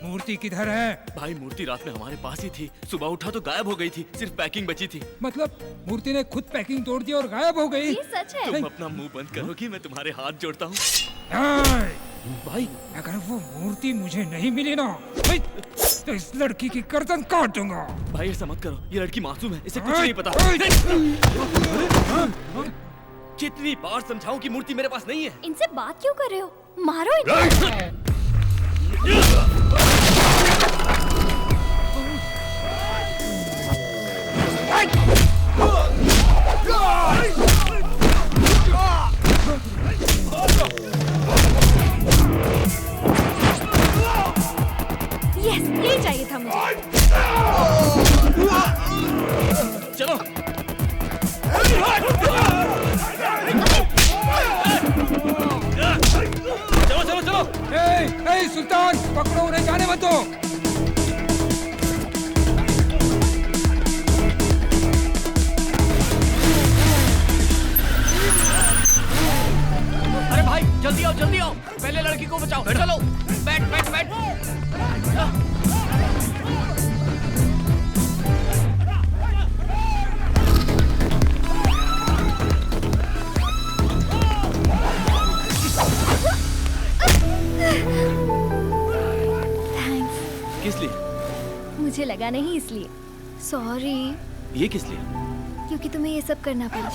मूर्ति किधर है? भाई मूर्ति रात में हमारे पास ही थी, सुबह उठा तो गायब हो गई थी, सिर्फ पैकिंग बची थी। मतलब मूर्ति ने खुद पैकिंग तोड़ दी और गायब हो गई? ये सच है। तुम अपना मुंह बंद करोगी? मैं तुम्हारे हाथ जोड़ता हूँ। भाई अगर वो मूर्ति मुझे नहीं मिली ना तो इस लड़की की गर्दन काट दूंगा। भाई ऐसा मत करो, ये लड़की मासूम है, इसे कुछ नहीं पता। कितनी बार समझाऊं कि मूर्ति मेरे पास नहीं है। इनसे बात क्यों कर रहे हो? मारो इन्हें। यस, ये चाहिए था मुझे। चलो चलो। सुल्तान पकड़ो उन्हें, जाने मत दो। किस लिए? मुझे लगा नहीं इसलिए। सॉरी। ये किस लिए? क्योंकि तुम्हें ये सब करना पड़ा।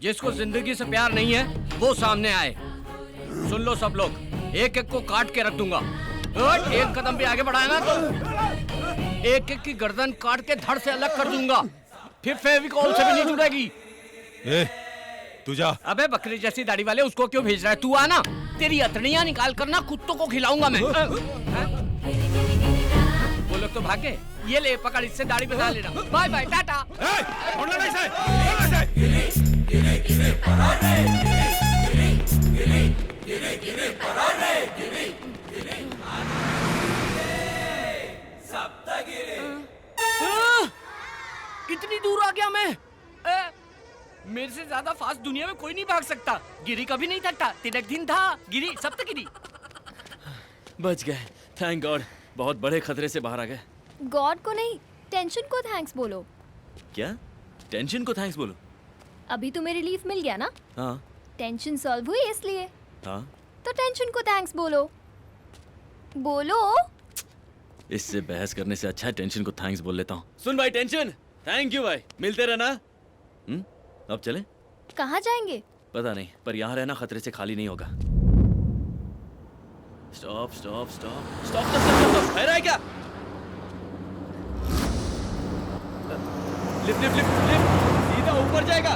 जिसको जिंदगी से प्यार नहीं है वो सामने आए। सुन लो सब लोग, एक एक को काट के रख दूंगा। एक कदम भी आगे बढ़ाएगा तो एक एक की गर्दन काट के धड़ से अलग कर दूंगा। फिर फेविकॉल से भी नहीं जुड़ेगी। तू जा। अबे बकरी जैसी दाढ़ी वाले, उसको क्यों भेज रहा है? तू आना, तेरी अतड़ियां निकाल कर ना कुत्तों को खिलाऊंगा मैं। वो लोग तो भागे। ये ले पकड़, इससे दाढ़ी बना लेना। बाय बाय, टाटा। इतनी दूर आ गया मैं। मेरे से ज्यादा फास्ट दुनिया में कोई नहीं भाग सकता। गिरी कभी नहीं थकता। तिलक दिन था, गिरी सप्तगिरी। बच गए, थैंक गॉड। बहुत बड़े खतरे से बाहर आ गए। गॉड को नहीं, टेंशन को थैंक्स बोलो। क्या? टेंशन को थैंक्स बोलो? अभी तुम्हें रिलीफ मिल गया ना? हाँ। टेंशन सॉल्व हुई इसलिए। हाँ। तो टेंशन को थैंक्स बोलो। बोलो। इससे बहस करने से अच्छा है टेंशन को थैंक्स बोल लेता हूँ। सुन भाई टेंशन, थैंक यू भाई, मिलते रहना। अब चलें? कहाँ जाएंगे? पता नहीं, पर यहाँ रहना खतरे से खाली नहीं होगा। Stop stop stop stop stop. है क्या? लिफ्ट लिफ्ट लिफ्ट लिफ्ट, सीधा ऊपर जाएगा।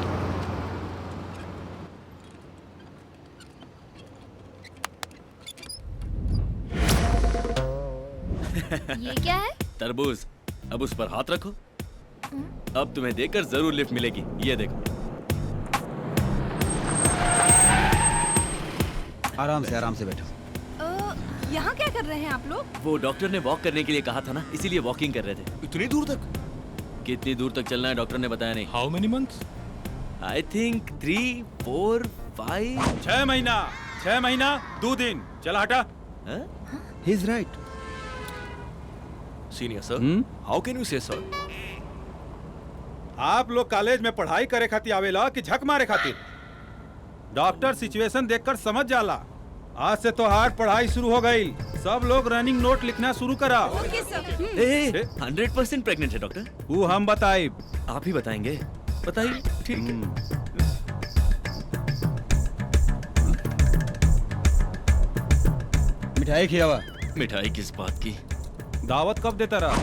ये क्या है? तरबूज। अब उस पर हाथ रखो। अब तुम्हें देखकर जरूर लिफ्ट मिलेगी। ये देखो। आराम से बैठो। यहाँ क्या कर रहे हैं आप लोग? वो डॉक्टर ने वॉक करने के लिए कहा था ना, इसीलिए वॉकिंग कर रहे थे। इतनी दूर तक? कितनी दूर तक चलना है डॉक्टर ने बताया नहीं। How many months? I think 3, 4, 5। 6 महीना 2 दिन। चल हटा। He is right. Senior sir, how can you से सर? आप लोग कॉलेज में पढ़ाई करे खातिर आवेला कि झक मारे खातिर? डॉक्टर सिचुएशन देखकर समझ जाला। आज से तो हार्ड पढ़ाई शुरू हो गई। सब लोग रनिंग नोट लिखना शुरू करा। 100% प्रेग्नेंट है डॉक्टर। वो हम बताए? आप ही बताएंगे। बताइए। ठीक है। मिठाई खिलावा। मिठाई किस बात की? दावत कब देता रहा?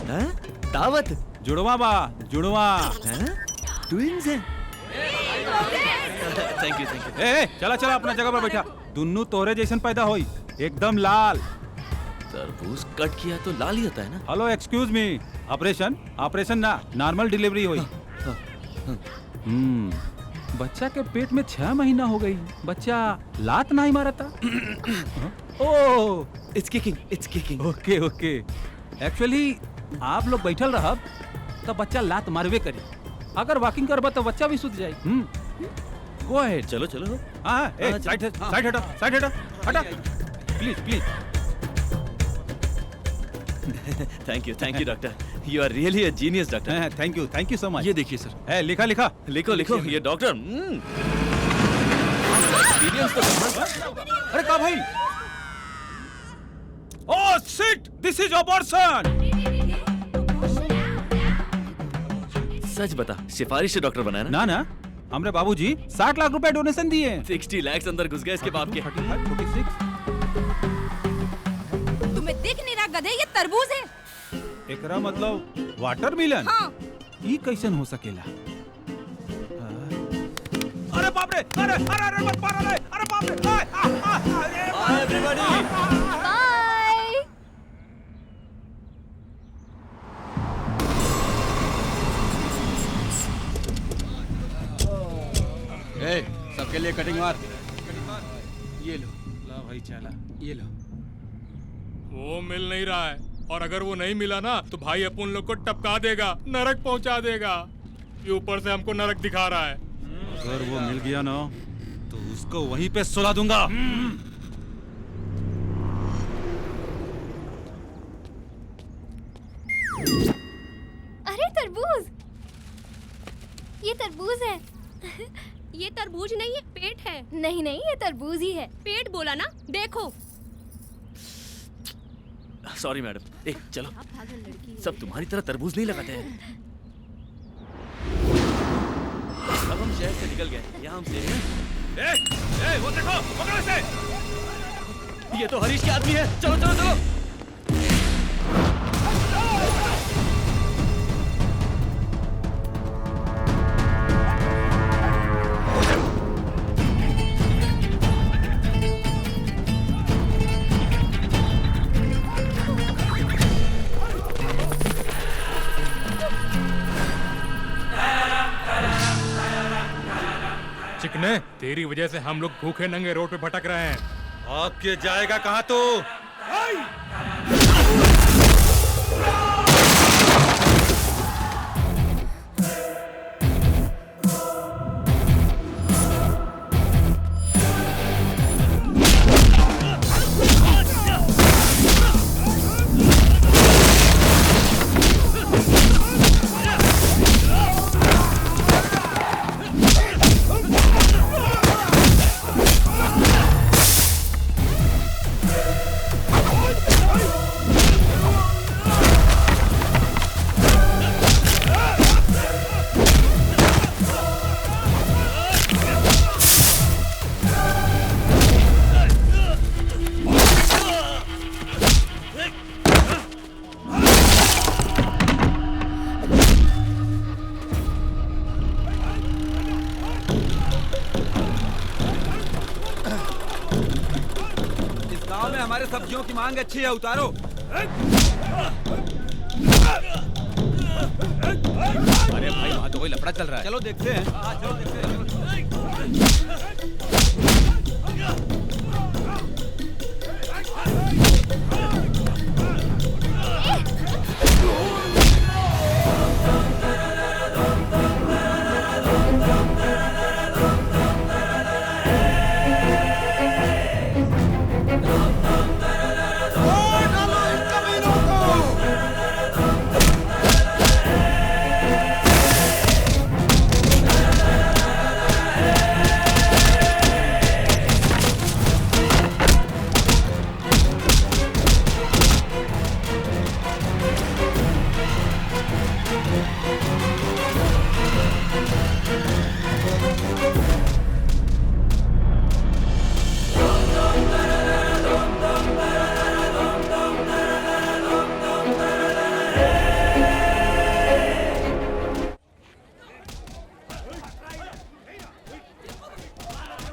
दावत? जुड़वा बा, जुड़वा। ट्विंस हैं। Thank you. चला अपना जगह पर बैठा। दुन्नू तोरे जैसन पैदा होई, एकदम लाल। तरबूज कट किया तो लाल ही होता है ना? हेलो एक्सक्यूज मी, ऑपरेशन ना, नॉर्मल डिलीवरी हुई। बच्चा के पेट में 6 महीना हो गई, बच्चा लात नहीं मारा था। ओह, इट्स किकिंग। ओके। एक्चुअली आप लोग बैठल रहब तो बच्चा लात मारवे करी। अगर वॉकिंग करबा तो बच्चा भी सुध जाए। Go ahead. चलो। साइड हटा please. Thank you doctor. You are really a genius doctor. Thank you so much. ये देखिए सर। लिखा लिखो। ये डॉक्टर एक्सपीरियंस तो। अरे का भाई? Oh shit, this is abortion. सच बता, सिफारिश से डॉक्टर बनाया ना? हमरे बाबूजी 60 लाख रुपए डोनेशन दिए। 60 लाख अंदर घुस गए इसके बाप के। 46। तुम्हें दिख नहीं रहा गधे, ये तरबूज है। एकरा मतलब वाटरमेलन? हाँ। ये कैसन हो सकेला? अरे बाप रे, अरे मत मारो रे, अरे बाप रे। Bye everybody. सबके लिए कटिंग मार। ये लो। ला भाई चला, ये लो। वो मिल नहीं रहा है, और अगर वो नहीं मिला ना तो भाई अपन लोग को टपका देगा, नरक पहुंचा देगा। ये ऊपर से हमको नरक दिखा रहा है। अगर वो मिल गया ना तो इसको वहीं पे सुला दूंगा। अरे तरबूज, ये तरबूज है। ये तरबूज नहीं है, पेट है। नहीं नहीं, ये तरबूज ही है। पेट बोला ना, देखो। सॉरी मैडम, चलो, सब तुम्हारी तरह तरबूज नहीं लगाते हैं। अब हम शहर से निकल गए, यहाँ हम सेफ हैं। वो देखो, पकड़ो इसे। ये तो हरीश के आदमी है। चलो चलो चलो। चिकने, तेरी वजह से हम लोग भूखे नंगे रोड पे भटक रहे हैं। आके जाएगा कहाँ तू? हमारे सब्जियों की मांग अच्छी है, उतारो। अरे भाई, वहाँ तो कोई लफड़ा चल रहा है। चलो देखते हैं। चलो देखते हैं।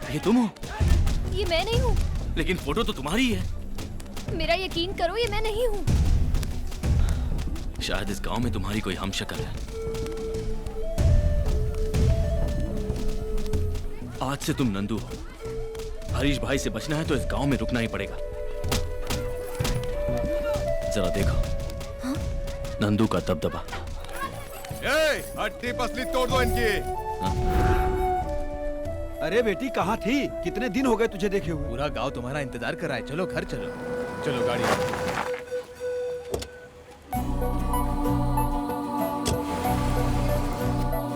ये तुम हो? ये मैं नहीं हूँ। लेकिन फोटो तो तुम्हारी है। मेरा यकीन करो, ये मैं नहीं हूँ। शायद इस गांव में तुम्हारी कोई हमशक्ल है। आज से तुम नंदू हो। हरीश भाई से बचना है तो इस गांव में रुकना ही पड़ेगा। जरा देखो, हाँ? नंदू का दबदबा। हड्डी पसली तोड़ दो इनकी। अरे बेटी, कहाँ थी? कितने दिन हो गए तुझे देखे हुए? पूरा गांव तुम्हारा इंतजार कर रहा है। चलो घर चलो। चलो गाड़ी।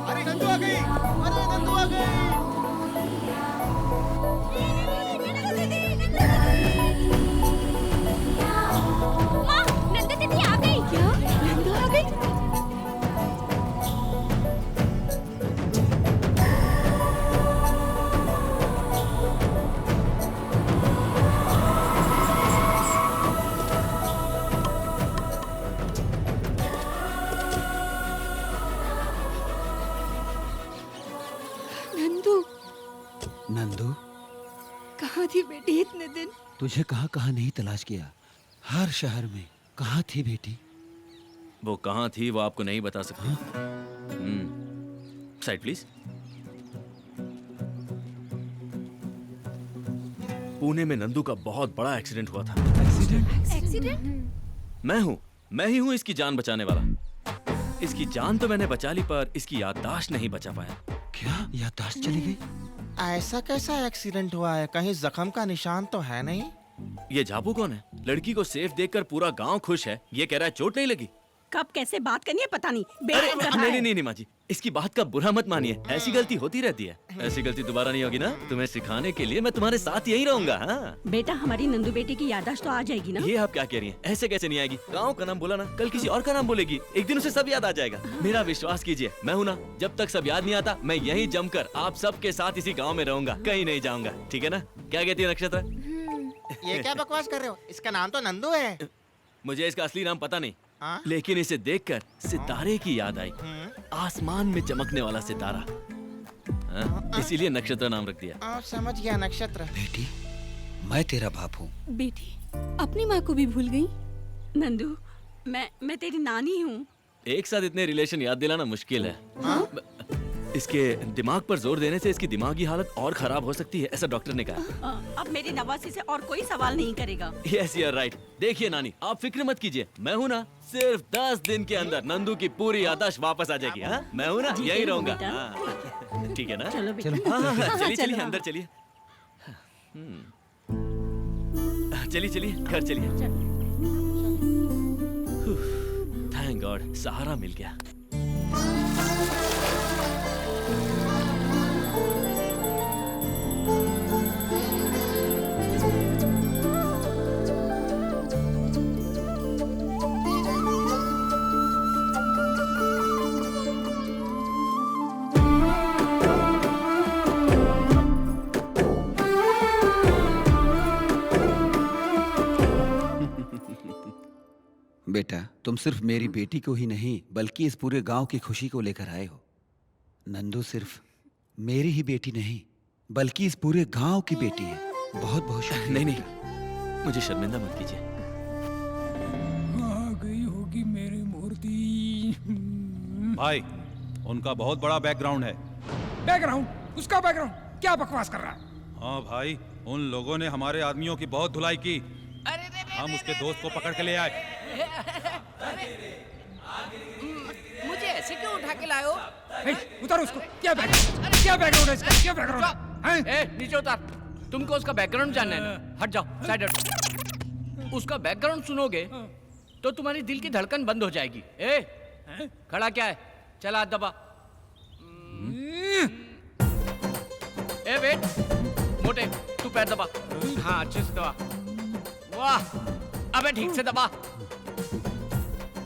अरे नंदू आ गई। अरे नंदू आ गई। माँ, नंदू दीदी आ गई। क्या? नंदू आ गई? नंदू, कहाँ थी बेटी इतने दिन? तुझे कहाँ कहाँ नहीं तलाश किया, हर शहर में। कहाँ थी बेटी? वो कहाँ थी वो आपको नहीं बता सकती। Side please. पुणे में नंदू का बहुत बड़ा एक्सीडेंट हुआ था। एक्सीडेंट? मैं ही हूँ इसकी जान बचाने वाला। इसकी जान तो मैंने बचा ली, पर इसकी याददाश्त नहीं बचा पाया। क्या याददाश्त चली गई? ऐसा कैसा एक्सीडेंट हुआ है? कहीं जख्म का निशान तो है नहीं? ये झापू कौन है? लड़की को सेफ देखकर पूरा गांव खुश है, ये कह रहा है चोट नहीं लगी। कब कैसे बात करनी है पता नहीं। नहीं माँ जी, इसकी बात का बुरा मत मानिए, ऐसी गलती होती रहती है। ऐसी गलती दोबारा नहीं होगी ना? तुम्हें सिखाने के लिए मैं तुम्हारे साथ यहीं रहूंगा। हाँ बेटा, हमारी नंदू बेटी की याददाश्त तो आ जाएगी ना? ये आप क्या कह रही हैं? ऐसे कैसे नहीं आएगी? गाँव का नाम बोला ना, कल किसी और का नाम बोलेगी, एक दिन उसे सब याद आ जाएगा। मेरा विश्वास कीजिए, मैं हूँ ना, जब तक सब याद नहीं आता मैं यहीं जमकर आप सबके साथ इसी गाँव में रहूंगा, कहीं नहीं जाऊंगा। ठीक है ना? क्या कहती है नक्षत्र? ये क्या बकवास कर रहे हो? इसका नाम तो नंदू है। मुझे इसका असली नाम पता नहीं, लेकिन इसे देखकर सितारे की याद आई, आसमान में चमकने वाला सितारा, इसीलिए नक्षत्र नाम रख दिया। समझ गया, नक्षत्र। बेटी, मैं तेरा बाप हूँ। बेटी अपनी माँ को भी भूल गई? नंदू, मैं तेरी नानी हूँ। एक साथ इतने रिलेशन याद दिलाना मुश्किल है। इसके दिमाग पर जोर देने से इसकी दिमागी हालत और खराब हो सकती है, ऐसा डॉक्टर ने कहा। अब मेरी नवासी से और कोई सवाल नहीं करेगा। Yes you are right. देखिए नानी, आप फिक्र मत कीजिए, मैं हूँ ना, सिर्फ 10 दिन के अंदर नंदू की पूरी याददाश्त वापस आ जाएगी। हाँ मैं हूँ ना, यही रहूंगा। ठीक है ना? चलो चलिए चलिए अंदर चलिए। चलिए घर चलिए। थैंक गॉड, सहारा मिल गया। बेटा, तुम सिर्फ मेरी बेटी को ही नहीं बल्कि इस पूरे गांव की खुशी को लेकर आए हो। नंदू सिर्फ मेरी ही बेटी नहीं बल्कि इस पूरे गांव की बेटी है। बहुत बहुत शुक्रिया। नहीं, मुझे शर्मिंदा मत कीजिए। आ गई होगी मेरी मूर्ति। भाई, उनका बहुत बड़ा बैकग्राउंड है। बैकग्राउंड? उसका बैकग्राउंड? क्या बकवास कर रहा है? हाँ भाई, उन लोगों ने हमारे आदमियों की बहुत धुलाई की। हम उसके दोस्त को पकड़ के ले आए। मुझे ऐसे क्यों उठा के लाए हो? उतारो उसको। क्या बैकग्राउंड है इसका? क्या बैकग्राउंड है? नीचे उतार। तुमको उसका बैकग्राउंड जानना है ना? हट जाओ, साइड हट। उसका बैकग्राउंड सुनोगे तो तुम्हारी दिल की धड़कन बंद हो जाएगी। खड़ा क्या है? चला हाथ दबा। वेट, मोटे तू पैर दबा। हाँ अच्छे से दबा। वाह, अबे ठीक से दबा।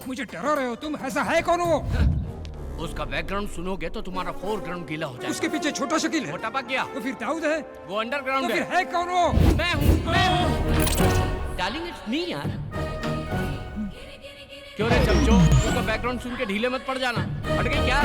मुझे डरा रहे हो तुम? ऐसा है कौन वो? उसका बैकग्राउंड सुनोगे तो तुम्हारा फोरग्राउंड गीला हो जाएगा। उसके पीछे छोटा शकील है। मोटा पक गया। तो फिर दाऊद है? वो अंडरग्राउंड तो है। फिर है कौन वो? मैं हूँ। डार्लिंग इट्स मी यार। क्यों रे समझो, उसका बैकग्राउंड सुन के ढीले मत पड़ जाना। हट गई क्या?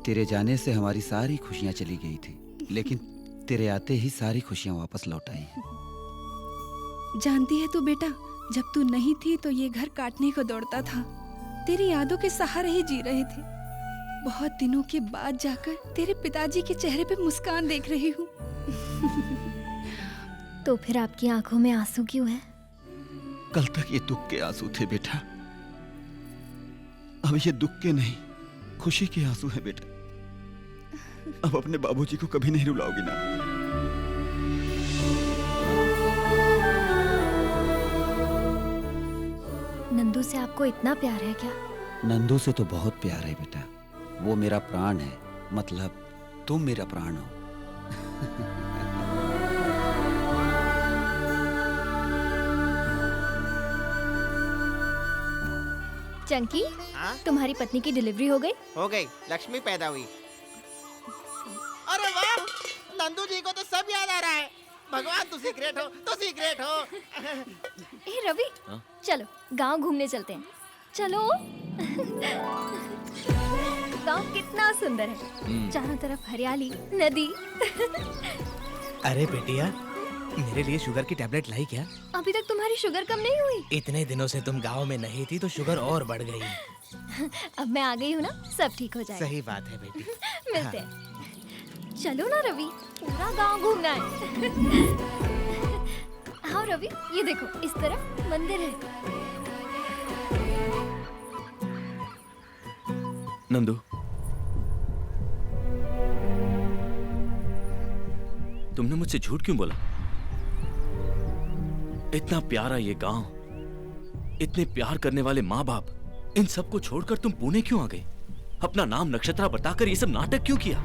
तेरे जाने से हमारी सारी खुशियां चली गई थी, लेकिन तेरे आते ही सारी खुशियां वापस लौट आई हैं। जानती है तू बेटा, जब तू नहीं थी तो ये घर काटने को दौड़ता था। तेरी यादों के सहारे ही जी रहे थे। बहुत दिनों के बाद जाकर तेरे पिताजी के चेहरे पे मुस्कान देख रही हूँ। तो फिर आपकी आंखों में आंसू क्यों है? कल तक ये दुख के आंसू थे बेटा, अब ये दुख के नहीं खुशी के आंसू है बेटा। अब अपने बाबूजी को कभी नहीं रुलाओगी ना? नंदू से आपको इतना प्यार है क्या? नंदू से तो बहुत प्यार है बेटा, वो मेरा प्राण है, मतलब तुम मेरा प्राण हो। चंकी, तुम्हारी पत्नी की डिलीवरी हो गई? हो गई, लक्ष्मी पैदा हुई। अरे वाह, नंदू जी को तो सब याद आ रहा है। भगवान तू सीक्रेट हो, तू सीक्रेट हो। ए रवि, चलो गांव घूमने चलते हैं। चलो। गांव कितना सुंदर है, चारों तरफ हरियाली, नदी। अरे बेटिया, मेरे लिए शुगर की टैबलेट लाई क्या? अभी तक तुम्हारी शुगर कम नहीं हुई? इतने दिनों से तुम गांव में नहीं थी तो शुगर और बढ़ गई। अब मैं आ गई हूँ ना, सब ठीक हो जाएगा। सही बात है बेटी। मिलते हैं। चलो ना रवि, पूरा गांव घूमना है। हाँ रवि, ये देखो इस तरफ मंदिर है। नंदू, तुमने मुझसे झूठ क्यों बोला? इतना प्यारा ये गांव, इतने प्यार करने वाले माँ बाप, इन सबको छोड़कर तुम पुणे क्यों आ गई? अपना नाम नक्षत्रा बताकर ये सब नाटक क्यों किया?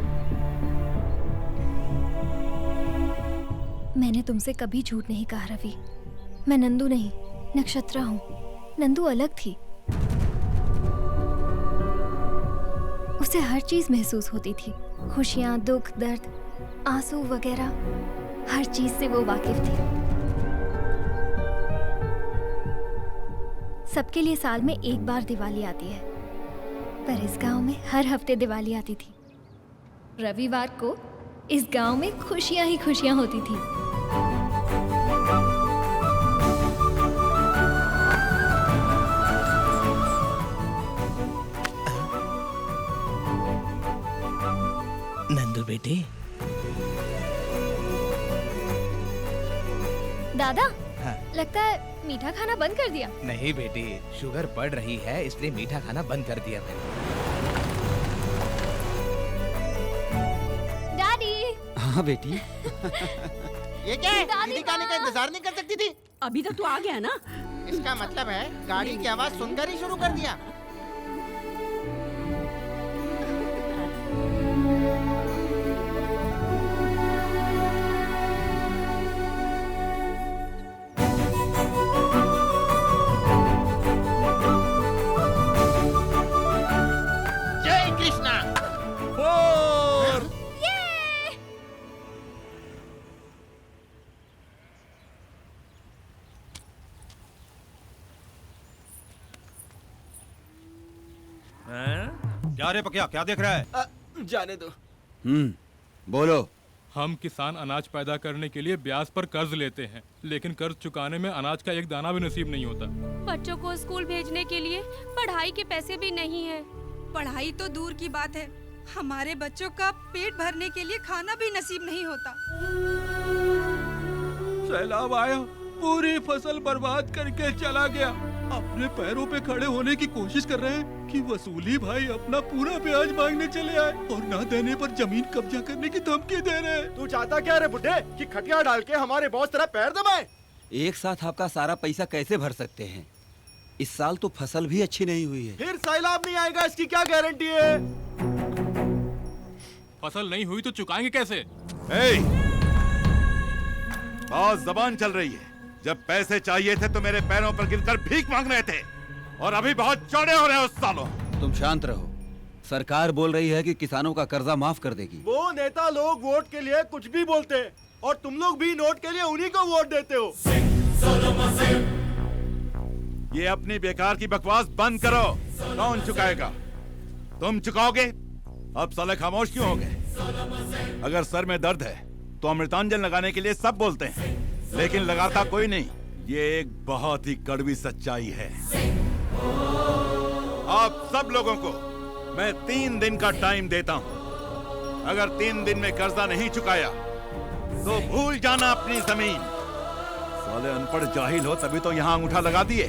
मैंने तुमसे कभी झूठ नहीं कहा रवि। मैं नंदू नहीं, नक्षत्रा हूँ। नंदू अलग थी, उसे हर चीज महसूस होती थी, खुशियाँ, दुख, दर्द, आंसू वगैरह, हर चीज से वो वाकिफ थी। सबके लिए साल में एक बार दिवाली आती है, पर इस गांव में हर हफ्ते दिवाली आती थी। रविवार को इस गांव में खुशियां ही खुशियां होती थी। नंदू बेटे। दादा, हाँ। लगता है मीठा खाना बंद कर दिया। नहीं बेटी, शुगर बढ़ रही है इसलिए मीठा खाना बंद कर दिया मैंने। डैडी। हाँ बेटी। ये क्या है? दीदी का आने का इंतजार नहीं कर सकती थी? अभी तक तू आ गया ना? इसका मतलब है गाड़ी की आवाज सुनकर ही शुरू कर दिया। जय कृष्णा। क्या रे पकिया, क्या देख रहा है? जाने दो। बोलो। हम किसान अनाज पैदा करने के लिए ब्याज पर कर्ज लेते हैं, लेकिन कर्ज चुकाने में अनाज का एक दाना भी नसीब नहीं होता। बच्चों को स्कूल भेजने के लिए पढ़ाई के पैसे भी नहीं है। पढ़ाई तो दूर की बात है, हमारे बच्चों का पेट भरने के लिए खाना भी नसीब नहीं होता। सैलाब आया, पूरी फसल बर्बाद करके चला गया। अपने पैरों पे खड़े होने की कोशिश कर रहे हैं कि वसूली भाई अपना पूरा ब्याज मांगने चले आए और ना देने पर जमीन कब्जा करने की धमकी दे रहे हैं। तू चाहता क्या रे बुड्ढे, कि खटिया डाल के हमारे बॉस तेरा पैर दबाए? एक साथ आपका सारा पैसा कैसे भर सकते हैं? इस साल तो फसल भी अच्छी नहीं हुई है। फिर सैलाब नहीं आएगा इसकी क्या गारंटी है? फसल नहीं हुई तो चुकाएंगे कैसे? बहुत जबान चल रही है। जब पैसे चाहिए थे तो मेरे पैरों पर गिरकर भीख मांग रहे थे, और अभी बहुत चौड़े हो रहे हो सालों। तुम शांत रहो। सरकार बोल रही है कि किसानों का कर्जा माफ कर देगी। वो नेता लोग वोट के लिए कुछ भी बोलते हैं, और तुम लोग भी नोट के लिए उन्हीं को वोट देते हो। ये अपनी बेकार की बकवास बंद करो। कौन चुकाएगा? तुम चुकाओगे? अब साले खामोश क्यों हो गए? अगर सर में दर्द है तो अमृतांजन लगाने के लिए सब बोलते हैं, लेकिन लगाता कोई नहीं। ये एक बहुत ही कड़वी सच्चाई है। आप सब लोगों को मैं 3 दिन का टाइम देता हूं। अगर 3 दिन में कर्जा नहीं चुकाया तो भूल जाना अपनी जमीन। साले अनपढ़ जाहिल हो तभी तो यहां अंगूठा लगा दिए।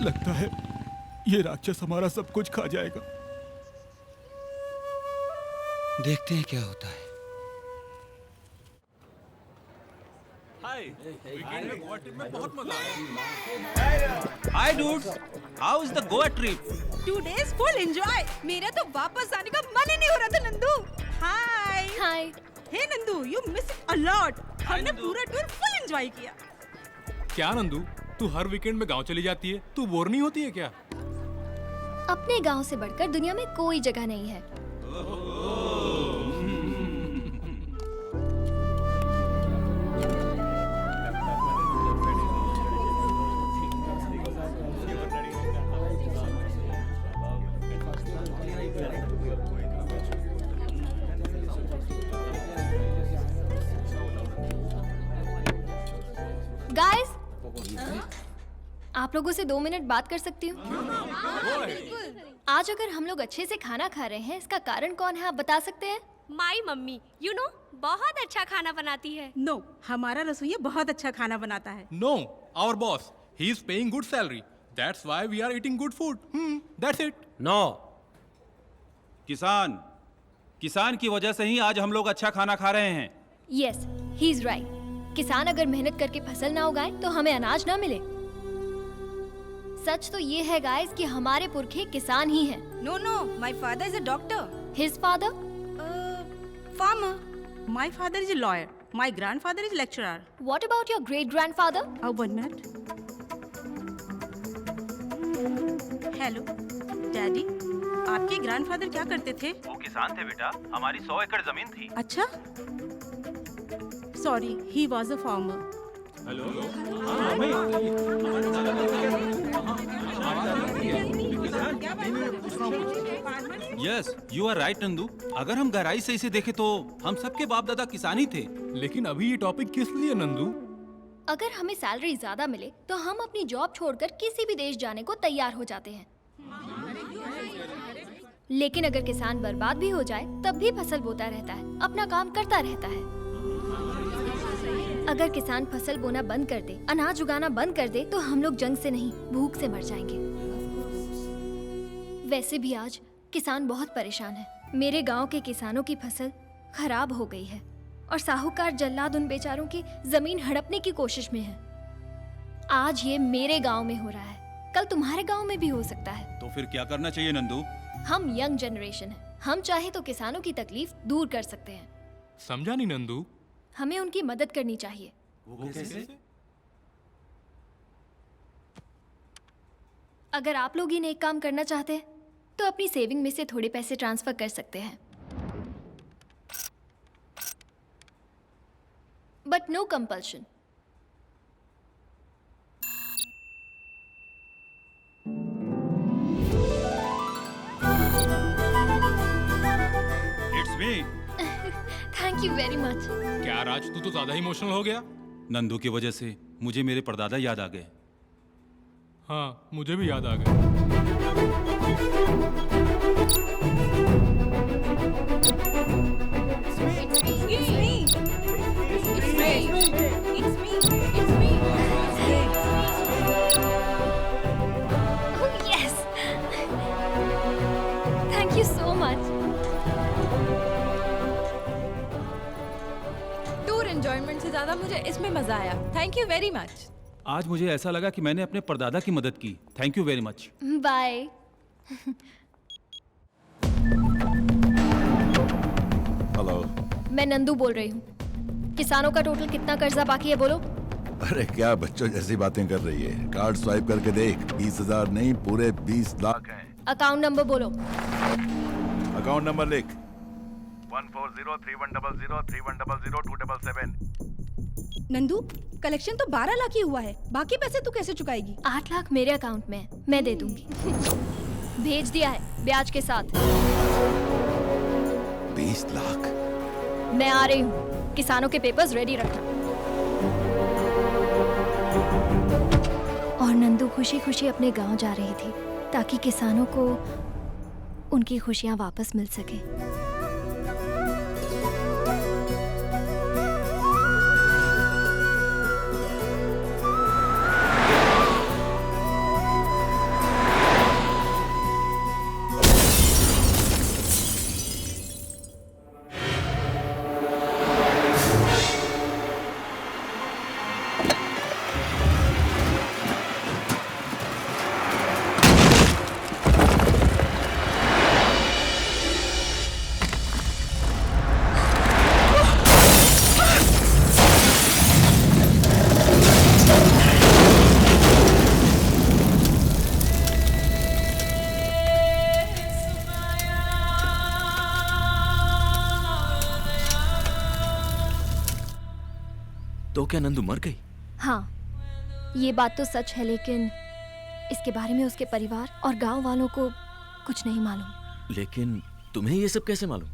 लगता है ये राक्षस हमारा सब कुछ खा जाएगा। देखते हैं क्या होता है। Hi dudes, how is the Goa trip? 2 days full enjoy। मेरा तो वापस आने का मन ही नहीं हो रहा था नंदू। हाय हाय। हे Nandu, you miss it a lot। हमने पूरा टूर फुल एंजॉय किया। क्या नंदू, तू हर वीकेंड में गांव चली जाती है, तू बोर नहीं होती है क्या? अपने गांव से बढ़कर दुनिया में कोई जगह नहीं है। गाइस, आप लोगों से 2 मिनट बात कर सकती हूँ? आज अगर हम लोग अच्छे से खाना खा रहे हैं, इसका कारण कौन है, आप बता सकते हैं? माई मम्मी, यू नो, बहुत अच्छा खाना बनाती है। नो, हमारा रसोइया बहुत अच्छा खाना बनाता है। No, our boss. He is paying good salary. That's why we are eating good food. That's it. No, किसान की वजह से ही आज हम लोग अच्छा खाना खा रहे हैं। Yes, he is right. किसान अगर मेहनत करके फसल ना उगाए तो हमें अनाज ना मिले। सच तो ये है गाइस कि हमारे पुरखे किसान ही हैं। No no, my father is a doctor. His father? Farmer. My father is a lawyer. My grandfather is lecturer. What about your great grandfather? One minute. Hello daddy, आपके ग्रैंडफादर क्या करते थे? वो किसान थे बेटा, हमारी 100 एकड़ जमीन थी। अच्छा, sorry, he was a farmer. Yes, you are right Nandu. अगर हम गहराई से इसे देखें तो हम सबके बाप दादा किसान ही थे। लेकिन अभी ये टॉपिक किस लिए नंदू? अगर हमें सैलरी ज्यादा मिले तो हम अपनी जॉब छोड़कर किसी भी देश जाने को तैयार हो जाते हैं। लेकिन अगर किसान बर्बाद भी हो जाए तब भी फसल बोता रहता है, अपना काम करता रहता है। अगर किसान फसल बोना बंद कर दे, अनाज उगाना बंद कर दे, तो हम लोग जंग से नहीं, भूख से मर जाएंगे। वैसे भी आज किसान बहुत परेशान है। मेरे गांव के किसानों की फसल खराब हो गई है और साहूकार जल्लाद उन बेचारों की जमीन हड़पने की कोशिश में है। आज ये मेरे गांव में हो रहा है, कल तुम्हारे गांव में भी हो सकता है। तो फिर क्या करना चाहिए नंदू? हम यंग जनरेशन हैं, हम चाहे तो किसानों की तकलीफ दूर कर सकते हैं। समझा नहीं नंदू? हमें उनकी मदद करनी चाहिए। वो कैसे? अगर आप लोग ही एक काम करना चाहते हैं तो अपनी सेविंग में से थोड़े पैसे ट्रांसफर कर सकते हैं, but no compulsion. It's me. Thank you very much. क्या राज, तू तो ज्यादा इमोशनल हो गया। नंदू की वजह से मुझे मेरे परदादा याद आ गए। हाँ, मुझे भी याद आ गया। Thank you so much. Tour enjoyment से ज्यादा मुझे इसमें मजा आया। Thank you very much. आज मुझे ऐसा लगा कि मैंने अपने परदादा की मदद की। Thank you very much. Bye. Hello, मैं नंदू बोल रही हूँ। किसानों का टोटल कितना कर्जा बाकी है बोलो? अरे क्या बच्चों जैसी बातें कर रही है। कार्ड स्वाइप करके देख, 20,000 नहीं पूरे 20 लाख हैं। अकाउंट नंबर बोलो। अकाउंट नंबर लिख। 140310031002277। नंदू, कलेक्शन तो 12 लाख ही हुआ है, बाकी पैसे तू कैसे चुकाएगी? 8 लाख मेरे अकाउंट में है, मैं दे दूंगी। भेज दिया है ब्याज के साथ। 20 लाख। मैं आ रही हूँ, किसानों के पेपर्स रेडी रखना। और नंदू खुशी खुशी अपने गांव जा रही थी ताकि किसानों को उनकी खुशियां वापस मिल सके। तो क्या नंदू मर गई? हाँ, ये बात तो सच है, लेकिन इसके बारे में उसके परिवार और गांव वालों को कुछ नहीं मालूम। लेकिन तुम्हें ये सब कैसे मालूम?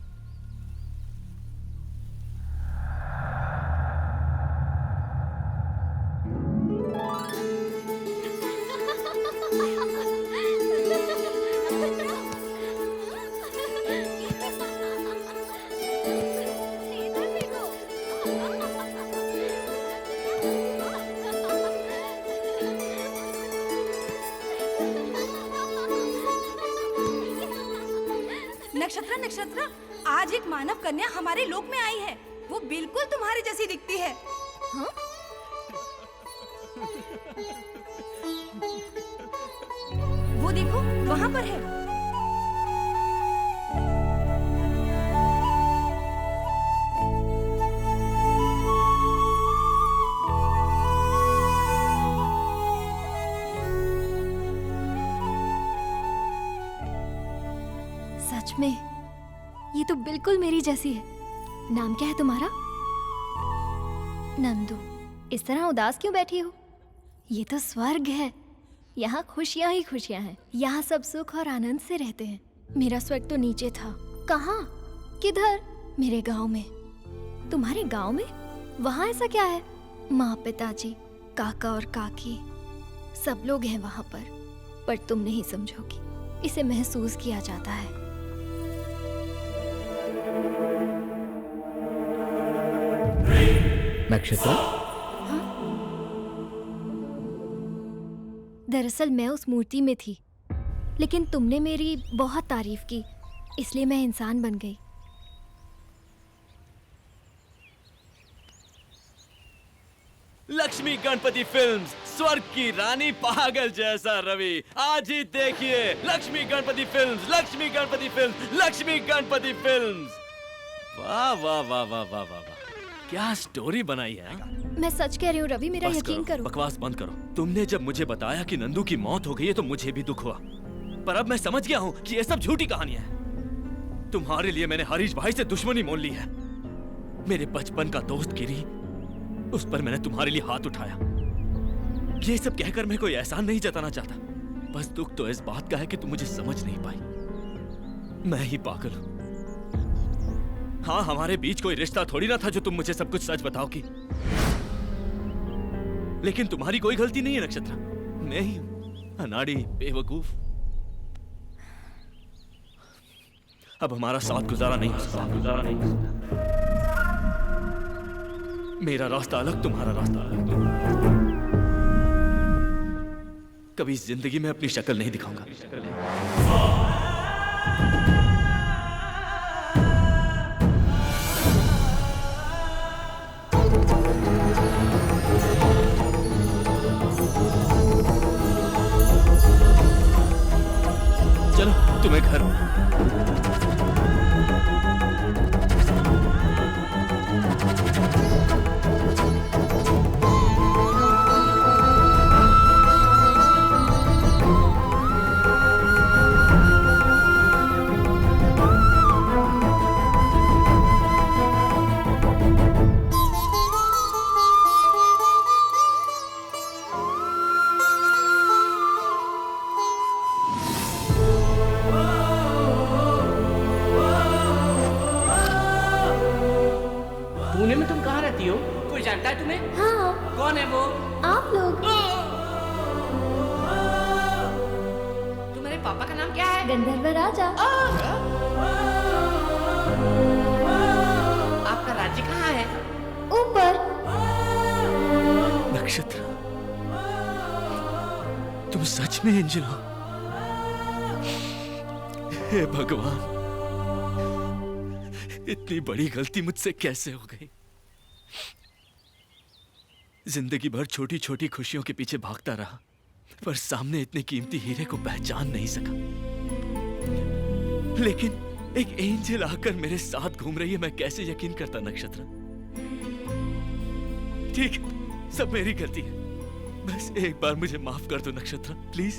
नक्षत्र नक्षत्र, आज एक मानव कन्या हमारे लोक में आई है। वो बिल्कुल तुम्हारी जैसी दिखती है। हाँ? वो देखो वहाँ पर है। सच में ये तो बिल्कुल मेरी जैसी है। नाम क्या है तुम्हारा? नंदू। इस तरह उदास क्यों बैठी हो? ये तो स्वर्ग है। यहाँ खुशियाँ ही खुशियाँ हैं। यहाँ सब सुख और आनंद से रहते हैं। मेरा स्वर्ग तो नीचे था। कहाँ? किधर? मेरे गांव में। तुम्हारे गांव में? वहाँ ऐसा क्या है? माँ, पिताजी, काका और काकी सब लोग हैं वहाँ पर तुम नहीं समझोगी। इसे महसूस किया जाता है। नक्षत्र, दरअसल मैं उस मूर्ति में थी, लेकिन तुमने मेरी बहुत तारीफ की, इसलिए मैं इंसान बन गई। लक्ष्मी गणपति फिल्म्स, स्वर्ग की रानी पागल जैसा रवि। आज ही देखिए Lakshmi Ganpati films, Lakshmi Ganpati films, Lakshmi Ganpati films. वाह वाह वाह वाह वाह वाह वाह, क्या स्टोरी बनाई है। मैं सच कह रही हूँ रवि, मेरा यकीन करो। बकवास बंद करो। तुमने जब मुझे बताया कि नंदू की मौत हो गई है तो मुझे भी दुख हुआ, पर अब मैं समझ गया हूँ कि ये सब झूठी कहानियां हैं। तुम्हारे लिए मैंने हरीश भाई से दुश्मनी मोल ली है। मेरे बचपन का दोस्त गिरी, उस पर मैंने तुम्हारे लिए हाथ उठाया। ये सब कहकर मैं कोई एहसान नहीं जताना चाहता, बस दुख तो इस बात का है कि तुम मुझे समझ नहीं पाई। मैं ही पागल हूं। हाँ, हमारे बीच कोई रिश्ता थोड़ी ना था जो तुम मुझे सब कुछ सच बताओगी। लेकिन तुम्हारी कोई गलती नहीं है नक्षत्र, मैं ही हूं अनाड़ी, बेवकूफ। अब हमारा साथ गुजारा नहीं हो सकता। मेरा रास्ता अलग, तुम्हारा रास्ता अलग। कभी इस जिंदगी में अपनी शक्ल नहीं दिखाऊंगा। चलो तुम्हें घर पुणे में तुम कहाँ रहती हो? कोई जानता है तुम्हें? हाँ। कौन है वो? आप लोग। तुम्हारे पापा का नाम क्या है? गंधर्व राजा। आपका राज्य कहाँ है? ऊपर। नक्षत्र, तुम सच में एंजल हो? हे भगवान, इतनी बड़ी गलती मुझसे कैसे हो गई। जिंदगी भर छोटी छोटी खुशियों के पीछे भागता रहा, पर सामने इतने कीमती हीरे को पहचान नहीं सका। लेकिन एक एंजल आकर मेरे साथ घूम रही है, मैं कैसे यकीन करता नक्षत्र। ठीक है, सब मेरी गलती है। बस एक बार मुझे माफ कर दो नक्षत्र, प्लीज।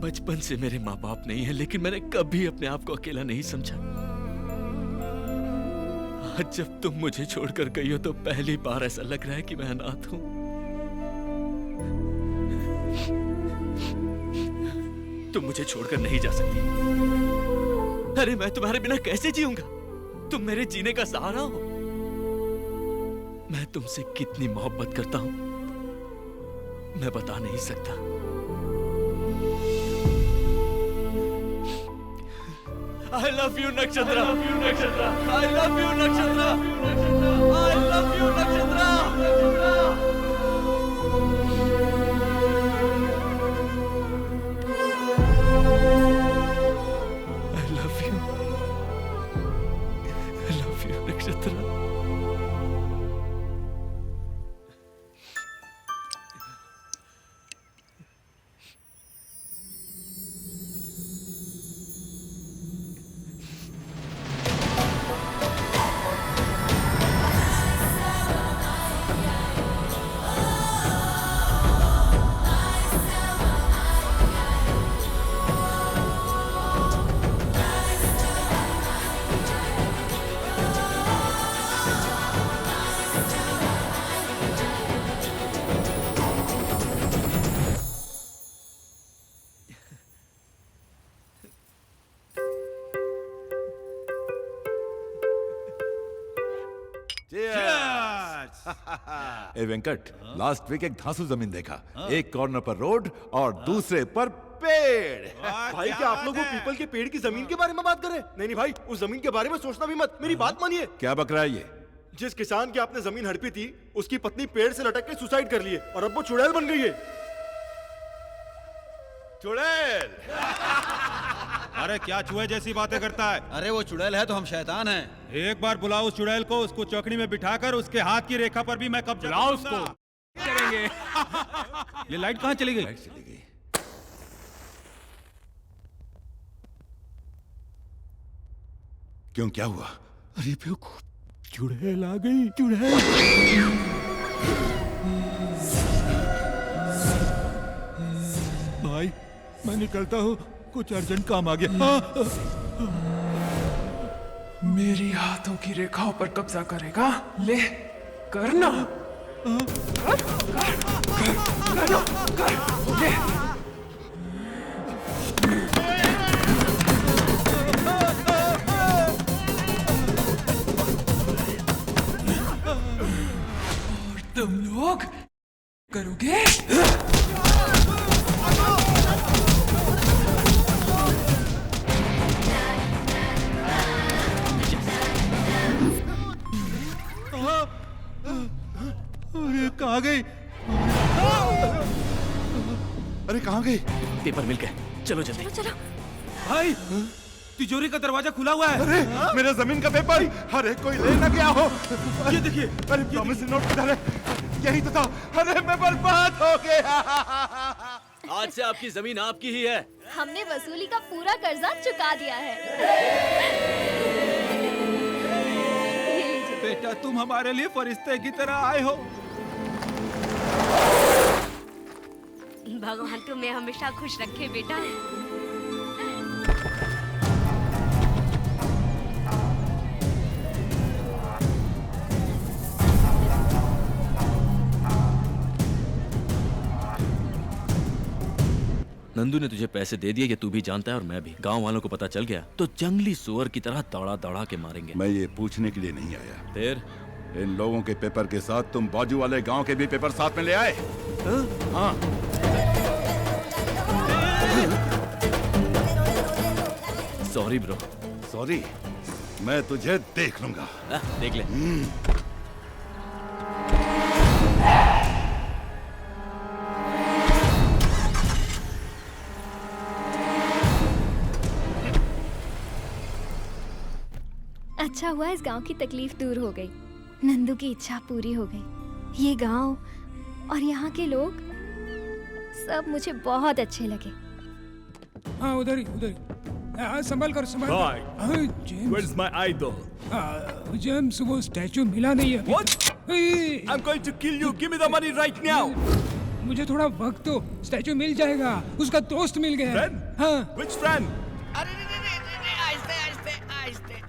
बचपन से मेरे माँ बाप नहीं है, लेकिन मैंने कभी अपने आप को अकेला नहीं समझा। आज जब तुम मुझे छोड़कर गई हो तो पहली बार ऐसा लग रहा है कि मैं अनाथ हूं। तुम मुझे छोड़कर नहीं जा सकती। अरे मैं तुम्हारे बिना कैसे जीऊंगा? तुम मेरे जीने का सहारा हो। मैं तुमसे कितनी मोहब्बत करता हूं मैं बता नहीं सकता। I love you, Nakshatra. I love you, Nakshatra. I love you, Nakshatra. I love you, Nakshatra. पुत्र। ए वेंकट, लास्ट वीक एक धांसू जमीन देखा। एक कॉर्नर पर रोड और दूसरे पर पेड़। भाई क्या आप लोग वो पीपल के पेड़ की जमीन के बारे में बात कर रहे हैं? नहीं भाई, उस जमीन के बारे में सोचना भी मत। मेरी बात मानिए। क्या बक रहा है ये? जिस किसान की आपने जमीन हड़पी थी, उसकी पत्नी पेड़ से लटक के सुसाइड कर लिए और अब वो चुड़ैल बन गई है। चुड़ैल? अरे क्या चूहे जैसी बातें करता है? अरे वो चुड़ैल है तो हम शैतान हैं। एक बार बुलाओ उस चुड़ैल को, उसको चौकड़ी में बिठाकर उसके हाथ की रेखा पर भी मैं कब्जा बुलाओ करूंगा। उसको। करेंगे। ये लाइट कहाँ चली गई? लाइट चली गई। क्यों, क्या हुआ? अरे बेवकूफ, चुड़ैल आ गई। चुड़ैल। भाई मैं निकलता हूँ, कुछ अर्जेंट काम आ गया। मेरी हाथों की रेखाओं पर कब्जा करेगा? ले करना। ले। और तुम लोग करोगे? अरे कहाँ गई? अरे कहाँ गई? पेपर मिल गए, चलो जल्दी। चलो। भाई तिजोरी का दरवाजा खुला हुआ है। अरे मेरा जमीन का पेपर। अरे कोई ले ना गया हो। ये देखिए। अरे प्रॉमिसरी नोट किधर है? यही तो था। अरे मैं बर्बाद हो गया। आज से आपकी जमीन आपकी ही है। हमने वसूली का पूरा कर्जा चुका दिया है। बेटा तुम हमारे लिए फरिश्ते की तरह आए हो। भगवान तुम्हें हमेशा खुश रखे बेटा। नंदू ने तुझे पैसे दे दिए, ये तू भी जानता है और मैं भी। गांव वालों को पता चल गया तो जंगली सुअर की तरह दौड़ा दौड़ा के मारेंगे। मैं ये पूछने के लिए नहीं आया। फिर इन लोगों के पेपर के साथ तुम बाजू वाले गांव के भी पेपर साथ में ले आए? हाँ। Sorry bro. सॉरी? मैं तुझे देख लूंगा। देख ले। अच्छा हुआ इस गांव की तकलीफ दूर हो गई। नंदू की इच्छा पूरी हो गई। ये गांव और यहाँ के लोग सब मुझे बहुत अच्छे लगे। हाँ उधर ही उधर ही। संभाल कर संभाल कर। James, Where's my idol? James वो स्टैचू मिला नहीं है। What? I'm going to kill you. Give me the money right now. मुझे थोड़ा वक्त दो, स्टैचू मिल जाएगा। उसका दोस्त मिल गया। Friend? हाँ। Which friend? अरे आहिस्ते।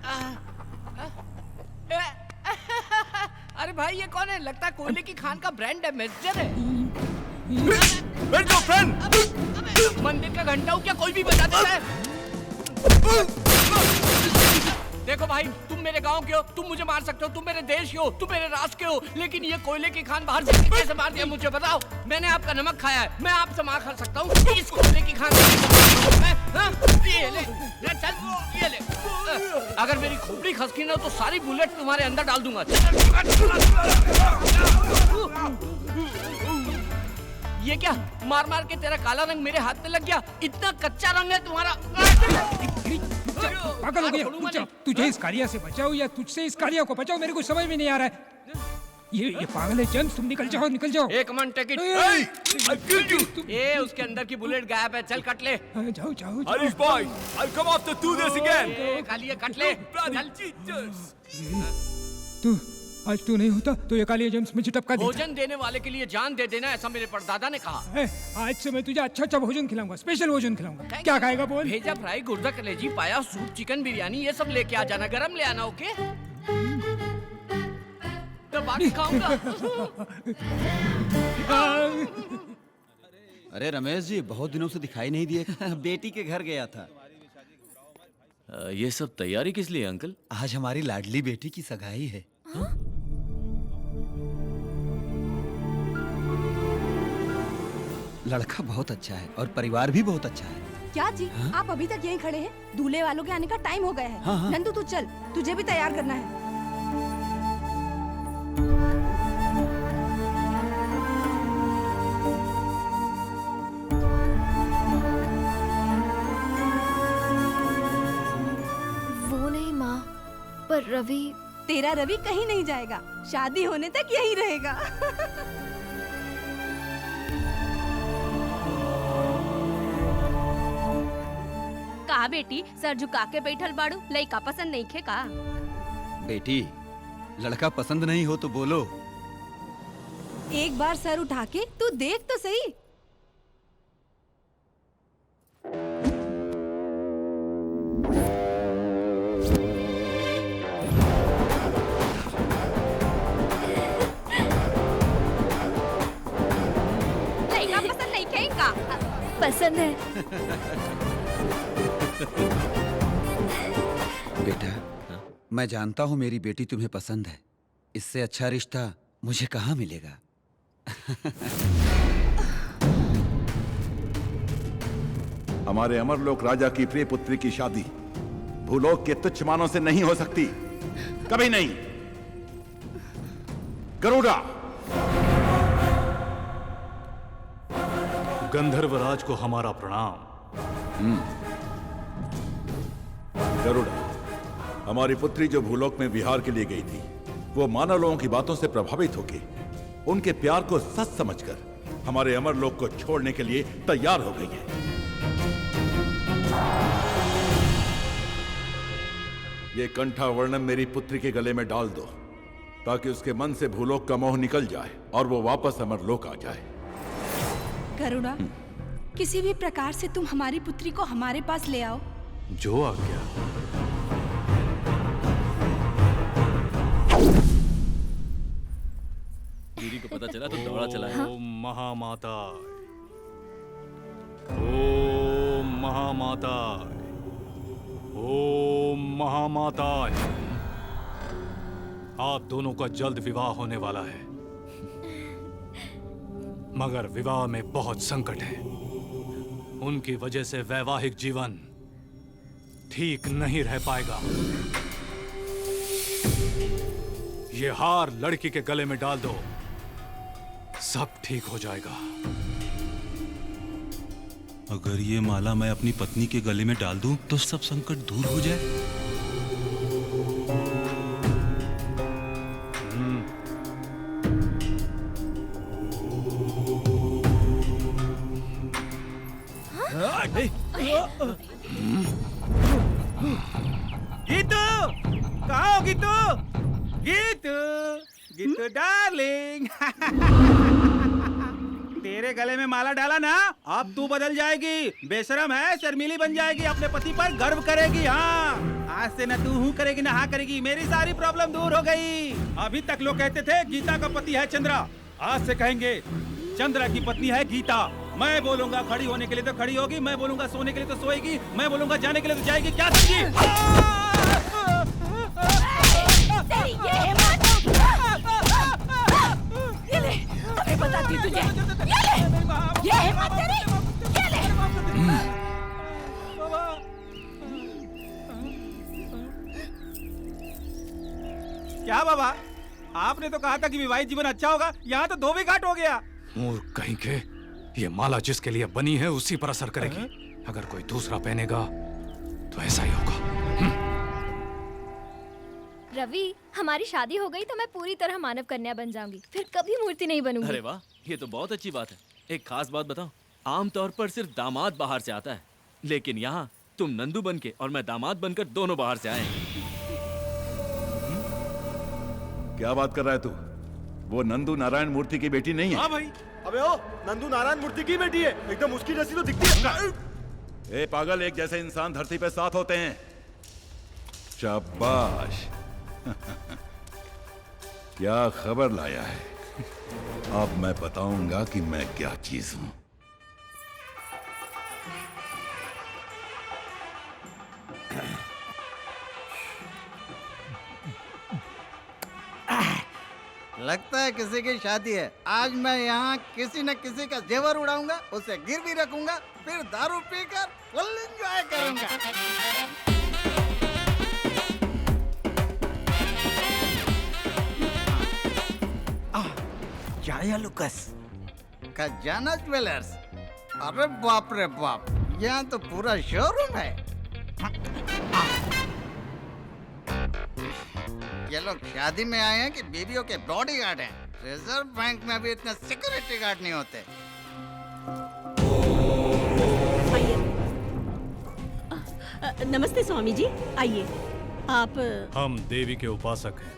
अरे भाई ये कौन है? लगता है कोयले की खान का ब्रांड एम्बेसडर है। Where's your friend? मंदिर का घंटा हो क्या कोई भी बजा देता है? देखो भाई, तुम मेरे गांव के हो, तुम मुझे मार सकते हो, तुम मेरे देश के हो, तुम मेरे राष्ट्र के हो, लेकिन ये कोयले की खान बाहर से कैसे मार दिया मुझे बताओ? मैंने आपका नमक खाया है, मैं आपसे मार खा सकता हूँ। इस कोयले की खान ये ले, चल ये ले। अगर मेरी खोपड़ी खसकी ना तो सारी बुलेट तुम्हारे अंदर डाल दूंगा। ये क्या मार मार के तेरा काला रंग मेरे हाथ में लग गया? इतना कच्चा रंग है तुम्हारा। पागल हो गया? छोड़ूंगा तुझे इस कालिया से बचाओ या तुझसे इस कालिया को बचाओ, मेरे को समझ में नहीं आ रहा है। ये पागल है जेम्स, तुम निकल जाओ, निकल जाओ। एक मिनट, टेक इट। ए, उसके अंदर की बुलेट गायब है, चल कट ले। जाओ जाओ। Harish boy, I'll come after do this again. ए, कालिया कट ले। तू आज तू नहीं होता तो ये कालिया जेम्स मुझे टपका देता। भोजन देने वाले के लिए जान दे देना, ऐसा मेरे परदादा ने कहा। आज से मैं तुझे अच्छा अच्छा भोजन खिलाऊंगा, स्पेशल भोजन खिलाऊंगा। क्या खाएगा बोल? भेजा फ्राई, गुर्दा कलेजी, पाया, सूप, चिकन बिरयानी, ये सब लेके आ जाना, गरम ले आना, ओके? तो बाकी खाऊंगा। अरे रमेश जी, बहुत दिनों से दिखाई नहीं दिए। बेटी के घर गया था। ये सब तैयारी किस लिए अंकल? आज हमारी लाडली बेटी की सगाई है। लड़का बहुत अच्छा है और परिवार भी बहुत अच्छा है। क्या जी? आप अभी तक यहीं खड़े हैं? दूल्हे वालों के आने का टाइम हो गया है। हाँ। नंदू तू चल, तुझे भी तैयार करना है। वो नहीं माँ, पर रवि। तेरा रवि कहीं नहीं जाएगा, शादी होने तक यहीं रहेगा। का बेटी सर झुका के बैठल बाड़ू, लइका पसंद नहीं खे का? बेटी, लड़का पसंद नहीं हो तो बोलो। एक बार सर उठा के तू देख तो सही। लइका पसंद नहीं खे का? पसंद है। बेटा, मैं जानता हूँ मेरी बेटी तुम्हें पसंद है। इससे अच्छा रिश्ता मुझे कहाँ मिलेगा? हमारे अमरलोक राजा की प्रिय पुत्री की शादी भूलोक के तुच्छ मानों से नहीं हो सकती, कभी नहीं। गरुड़ा, गंधर्वराज को हमारा प्रणाम। गरुड़ा, हमारी पुत्री जो भूलोक में विहार के लिए गई थी, वो मानव लोगों की बातों से प्रभावित होकर उनके प्यार को सच समझकर हमारे अमरलोक को छोड़ने के लिए तैयार हो गई है। ये कंठा वर्णम मेरी पुत्री के गले में डाल दो, ताकि उसके मन से भूलोक का मोह निकल जाए और वो वापस अमरलोक आ जाए। गरुड़ा, किसी भी प्रकार से तुम हमारी पुत्री को हमारे पास ले आओ। जो आज्ञा। दीदी को पता चला तो दौड़ा चला है। ओम महामाता, ओम महामाता, ओम महामाता। आप दोनों का जल्द विवाह होने वाला है, मगर विवाह में बहुत संकट है। उनकी वजह से वैवाहिक जीवन ठीक नहीं रह पाएगा। ये हार लड़की के गले में डाल दो, सब ठीक हो जाएगा। अगर ये माला मैं अपनी पत्नी के गले में डाल दूं तो सब संकट दूर हो जाए। गीतू, कहाँ हो गीतू? गीतू, गीतू डार्लिंग। तेरे गले में माला डाला ना, अब तू बदल जाएगी। बेशरम है, शर्मीली बन जाएगी, अपने पति पर गर्व करेगी। हाँ, आज से न तू हूँ करेगी न हाँ करेगी। मेरी सारी प्रॉब्लम दूर हो गई। अभी तक लोग कहते थे गीता का पति है चंद्रा, आज से कहेंगे चंद्रा की पत्नी है गीता। मैं बोलूंगा खड़ी होने के लिए तो खड़ी होगी, मैं बोलूंगा सोने के लिए तो सोएगी, मैं बोलूंगा जाने के लिए तो जाएगी। क्या समझी? तेरी ये हिम्मत! ये ले, अभी बताती तुझे। ये ले, ये हिम्मत तेरी, ये ले। क्या बाबा, आपने तो कहा था कि विवाहित जीवन अच्छा होगा, यहाँ तो धोबी घाट हो गया। मूर्ख कहीं के, ये माला जिसके लिए बनी है उसी पर असर करेगी। अगर कोई दूसरा पहनेगा तो ऐसा ही होगा। रवि, हमारी शादी हो गई तो मैं पूरी तरह मानव कन्या बन जाऊंगी, फिर कभी मूर्ति नहीं बनूंगी। अरे वाह, ये तो बहुत अच्छी बात है। एक खास बात बताओ, आमतौर पर सिर्फ दामाद बाहर से आता है, लेकिन यहाँ तुम नंदू बन के और मैं दामाद बनकर दोनों बाहर से आए हैं। क्या बात कर रहा है तू? वो नंदू नारायण मूर्ति की बेटी नहीं है। हाँ भाई। अबे ओ, नंदू नारायण मूर्ति की बेटी है, एकदम उसकी जैसी तो दिखती है। ए पागल, एक जैसे इंसान धरती पे 7 होते हैं। शाबाश। क्या खबर लाया है? अब मैं बताऊंगा कि मैं क्या चीज हूं। लगता है किसी की शादी है। आज मैं यहाँ किसी न किसी का जेवर उड़ाऊंगा, उसे गिरवी रखूंगा, फिर दारू पीकर फुल एंजॉय करूंगा। जाया लुकस, खजाना ज्वेलर्स। अरे बाप रे बाप, यहाँ तो पूरा शोरूम है। ये लोग शादी में आए हैं कि बीवियों के बॉडीगार्ड हैं? रिजर्व बैंक में भी इतने सिक्योरिटी गार्ड नहीं होते। नमस्ते स्वामी जी, आइए। आप? हम देवी के उपासक हैं।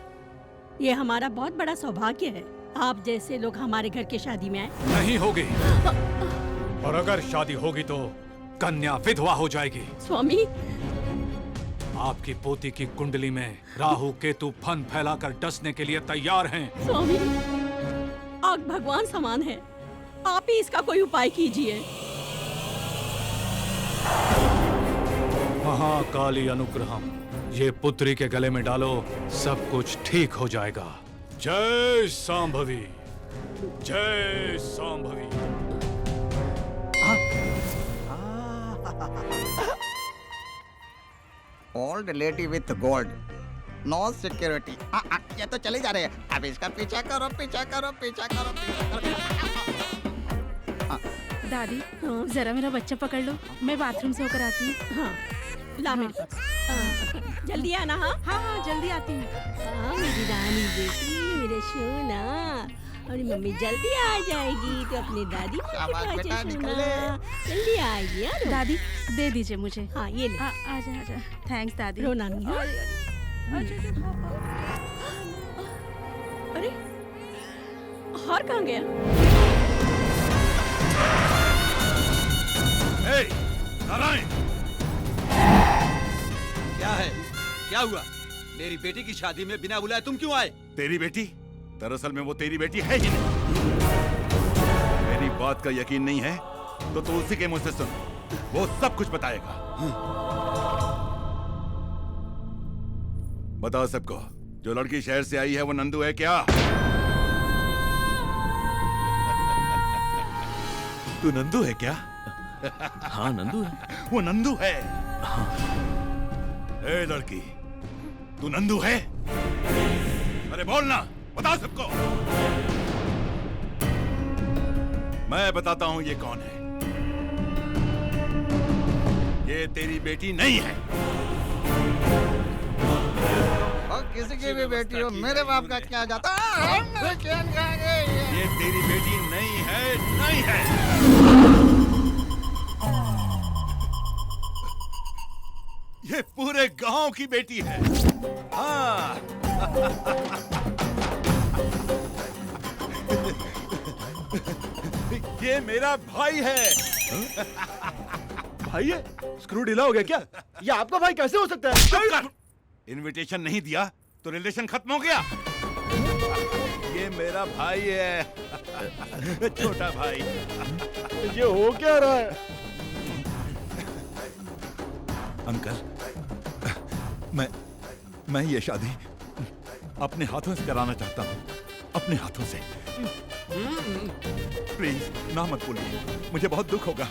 ये हमारा बहुत बड़ा सौभाग्य है, आप जैसे लोग हमारे घर के शादी में आए। नहीं होगी, और अगर शादी होगी तो कन्या विधवा हो जाएगी। स्वामी, आपकी पोती की कुंडली में राहु केतु फन फैलाकर डसने के लिए तैयार हैं। स्वामी, आग भगवान समान है, आप ही इसका कोई उपाय कीजिए। महाकाली अनुग्रहम, ये पुत्री के गले में डालो, सब कुछ ठीक हो जाएगा। जय सांभवी, जय Shambhavi. Old lady with gold, no security. ये तो चले जा रहे हैं। अब इसका पीछा करो, पीछा करो, पीछा करो, पीछा करो। दादी, जरा मेरा बच्चा पकड़ लो, मैं बाथरूम से होकर आती हूँ। हाँ, ला मेरे पास। जल्दी आना। हाँ हाँ हाँ, जल्दी आती हूँ। हाँ, मेरी रानी बेटी, मेरे सोना, और मम्मी जल्दी आ जाएगी तो अपने दादी माँ के पास सोना। जल्दी आइए। दादी, दे दीजिए मुझे। हाँ, ये ले। आजा आजा। थैंक्स दादी। रोना नहीं। अरे, हार कहाँ गया? नारायण, क्या है? क्या हुआ? मेरी बेटी की शादी में बिना बुलाए तुम क्यों आए? तेरी बेटी? दरअसल में वो तेरी बेटी है ही नहीं। मेरी बात का यकीन नहीं है तो तू उसी के मुंह से सुन, वो सब कुछ बताएगा। बताओ सबको, जो लड़की शहर से आई है वो नंदू है क्या? तू नंदू है क्या? हाँ, नंदू है। वो नंदू है। हाँ। ए लड़की, तू नंदू है? अरे बोलना, बता सबको। मैं बताता हूं ये कौन है। ये तेरी बेटी नहीं है। और किसी की भी बेटी हो, मेरे बाप का क्या जाता है? ये तेरी बेटी नहीं है, नहीं है। ये पूरे गांव की बेटी है। हाँ। ये मेरा भाई है। भाई है? स्क्रू ढीला हो गया क्या? ये आपका भाई कैसे हो सकता है? इनविटेशन नहीं दिया तो रिलेशन खत्म हो गया। ये मेरा भाई है, छोटा भाई। ये हो क्या रहा है? अंकल, मैं ये शादी अपने हाथों से कराना चाहता हूँ, अपने हाथों से। प्लीज ना मत बोलिए, मुझे बहुत दुख होगा।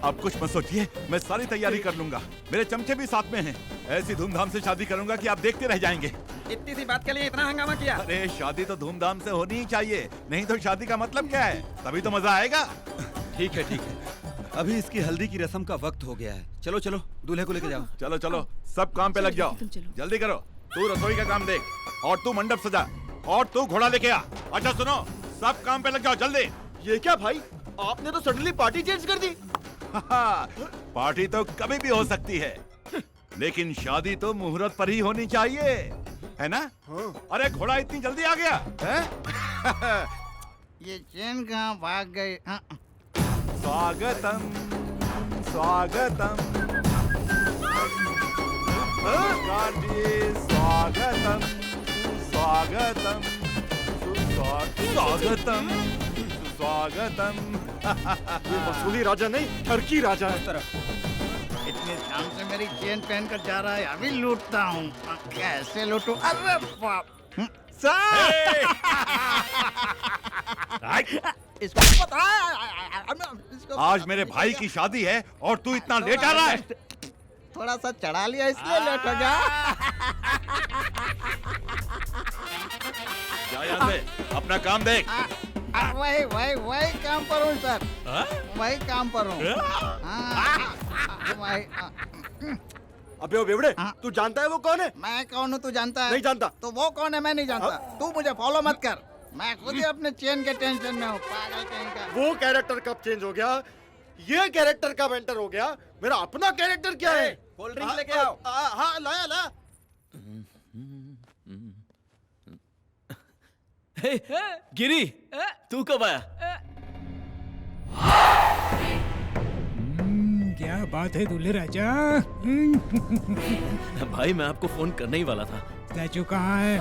आप कुछ मत सोचिए, मैं सारी तैयारी कर लूंगा। मेरे चमचे भी साथ में हैं। ऐसी धूमधाम से शादी करूंगा कि आप देखते रह जाएंगे। इतनी सी बात के लिए इतना हंगामा किया? अरे शादी तो धूमधाम से होनी ही चाहिए, नहीं तो शादी का मतलब क्या है? तभी तो मजा आएगा। ठीक है, ठीक है। अभी इसकी हल्दी की रस्म का वक्त हो गया है। चलो चलो, दूल्हे को लेके जाओ। चलो चलो, सब काम पे लग जाओ, जल्दी करो। तू रसोई का काम देख और तू मंडप सजा और तू घोड़ा लेके आ। अच्छा सुनो, सब काम पे लग जाओ जल्दी। ये क्या भाई, आपने तो सडनली पार्टी चेंज कर दी। पार्टी तो कभी भी हो सकती है, लेकिन शादी तो मुहूर्त पर ही होनी चाहिए, है ना? अरे घोड़ा इतनी जल्दी आ गया है? ये चैन कहाँ भाग गई? स्वागतम स्वागतम स्वागतम स्वागतम स्वागतम स्वागतम। ये वसूली राजा नहीं, ठरकी राजा है। इतने शाम से मेरी चेन पहन कर जा रहा है, अभी लूटता हूँ। कैसे लूटूं? अरे बाप! इसको पता है आज मेरे भाई की शादी है और तू इतना लेट आ रहा है। थोड़ा सा चढ़ा लिया इसलिए लेट हो गया। जा यहाँ से, अपना काम देख। वही वही वही काम पर हूँ सर, वही काम पर हूँ। अबे ओ बेवड़े, तू जानता है वो कौन है? मैं कौन हूँ तू जानता है? नहीं जानता। तो वो कौन है मैं नहीं जानता। तू मुझे फॉलो मत कर, मैं खुद ही अपने चेन के टेंशन में हूँ। पागल कहीं का। वो कैरेक्टर कब चेंज हो गया? ये कैरेक्टर कब एंटर हो गया? मेरा अपना कैरेक्टर क्या है? कोल्ड ड्रिंक लेके आओ। हाँ लाया ला। गिरी, तू कब आया? क्या बात है दूल्हे राजा? भाई मैं आपको फोन करने ही वाला था। स्टैचू कहाँ है?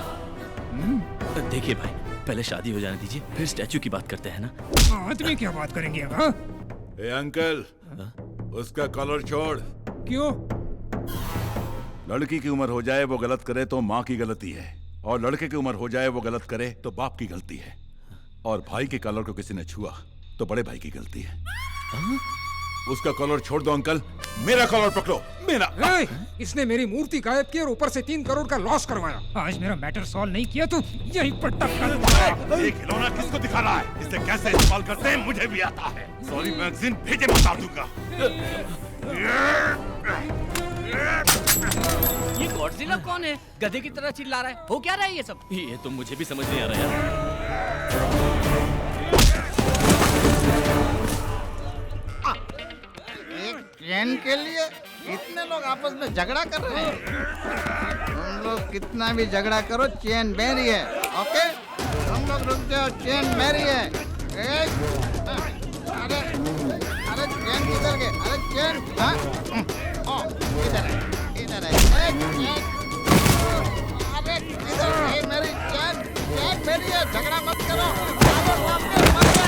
देखिए भाई, पहले शादी हो जाने दीजिए, फिर स्टैचू की बात करते हैं ना। आदमी क्या बात करेंगे अब? ए अंकल, उसका कॉलर छोड़। क्यों? लड़की की उम्र हो जाए वो गलत करे तो माँ की गलती है, और लड़के की उम्र हो जाए वो गलत करे तो बाप की गलती है, और भाई के कॉलर को किसी ने छुआ तो बड़े भाई की गलती है। उसका कॉलर छोड़ दो अंकल, मेरा कॉलर पकड़ो। मेरा इसने मेरी मूर्ति गायब की और ऊपर से 3 करोड़ का लॉस करवाया। आज मेरा मैटर सॉल्व नहीं किया तो यहीं पर टक्कर। ये खिलौना किसको दिखा रहा है? इसे कैसे इस्तेमाल करते हैं मुझे भी आता है। सॉरी मैगजीन भेजे बता दूंगा। ये गॉडजिला कौन है? गधे की तरह चिल्ला रहा है। हो क्या रहा है ये सब? ये तो मुझे भी समझ नहीं आ रहा यार। एक चैन के लिए इतने लोग आपस में झगड़ा कर रहे हैं। तुम लोग कितना भी झगड़ा करो, चैन मेरी है। ओके, तुम लोग रुक जाओ, चैन मेरी है। अरे अरे चैन किधर गए? अरे चैन इधर है, इधर है। अरे इधर है मेरी चैन, चैन मेरी है। झगड़ा मत करो। मर गया।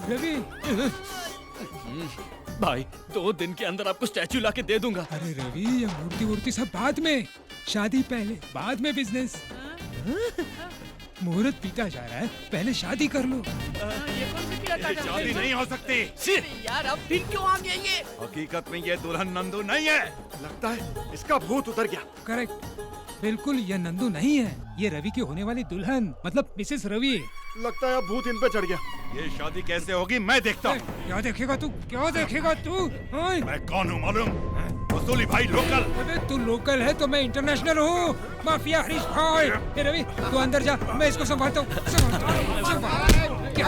रवि, भाई 2 दिन के अंदर आपको स्टैचू लाके दे दूंगा। अरे रवि, ये मूर्ति वूर्ति सब बाद में, शादी पहले, बाद में बिजनेस। मुहूर्त पीता जा रहा है, पहले शादी कर लो। ये कौन सी किला काटा? शादी नहीं हो सकती। यार अब फिर क्यों आ गए ये? हकीकत में ये दुल्हन नंदू नहीं है। लगता है इसका भूत उतर गया। करेक्ट, बिल्कुल ये नंदू नहीं है, ये रवि की होने वाली दुल्हन, मतलब मिसेस रवि। लगता है अब भूत इन पे चढ़ गया। ये शादी कैसे होगी मैं देखता हूँ। क्या देखेगा तू? क्या देखेगा तू? मैं कौन हूँ मालूम? वसूली भाई लोकल। अबे तू लोकल है तो मैं इंटरनेशनल हूँ। माफिया हरीश भाई। ए रवि, तू अंदर जा, मैं इसको संभालता हूँ। क्या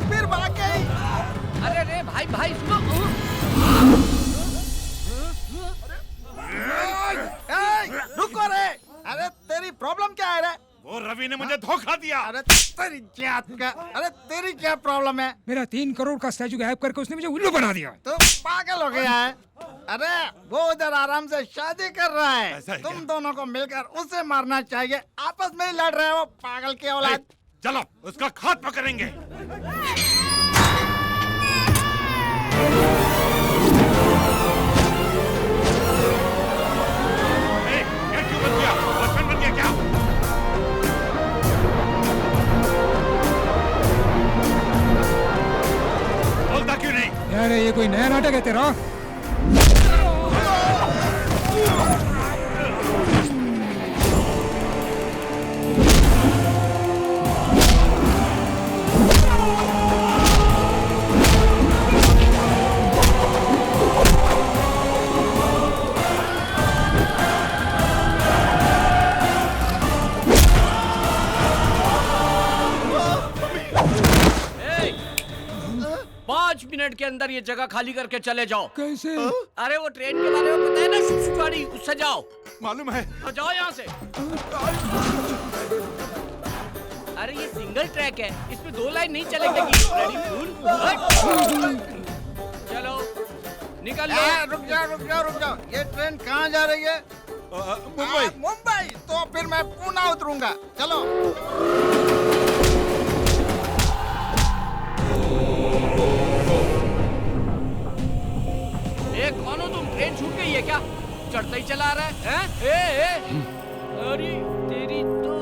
फिर भाग गई। अरे रे भाई भाई सुनो। रुको रे। अरे तेरी प्रॉब्लम क्या है रे? वो रवि ने मुझे धोखा दिया। अरे तेरी जात का, अरे तेरी क्या प्रॉब्लम है? मेरा 3 करोड़ का स्टैचू गायब करके उसने मुझे उल्लू बना दिया। तो पागल हो गया है? अरे वो उधर आराम से शादी कर रहा है, तुम दोनों को मिलकर उसे मारना चाहिए। आपस में ही लड़ रहे हो, पागल की औलाद। चलो उसका खात्मा करेंगे। कोई नया नाटक है तेरा? मिनट के अंदर ये जगह खाली करके चले जाओ। कैसे? अरे वो ट्रेन के बारे में पता है ना, शुशवाड़ी, उससे जाओ। मालूम है। तो जाओ यहाँ से। अरे ये सिंगल ट्रैक है, इसमें 2 लाइन नहीं चलेगी। चलो निकल लो। रुक जाओ। ये ट्रेन कहाँ जा रही है? मुंबई। मुंबई? तो फिर मैं पुणे उतरूंगा। चलो। कौन हो तुम? ट्रेन छूट गई है क्या? चढ़ता ही चला रहा है? हैं? अरे तेरी तो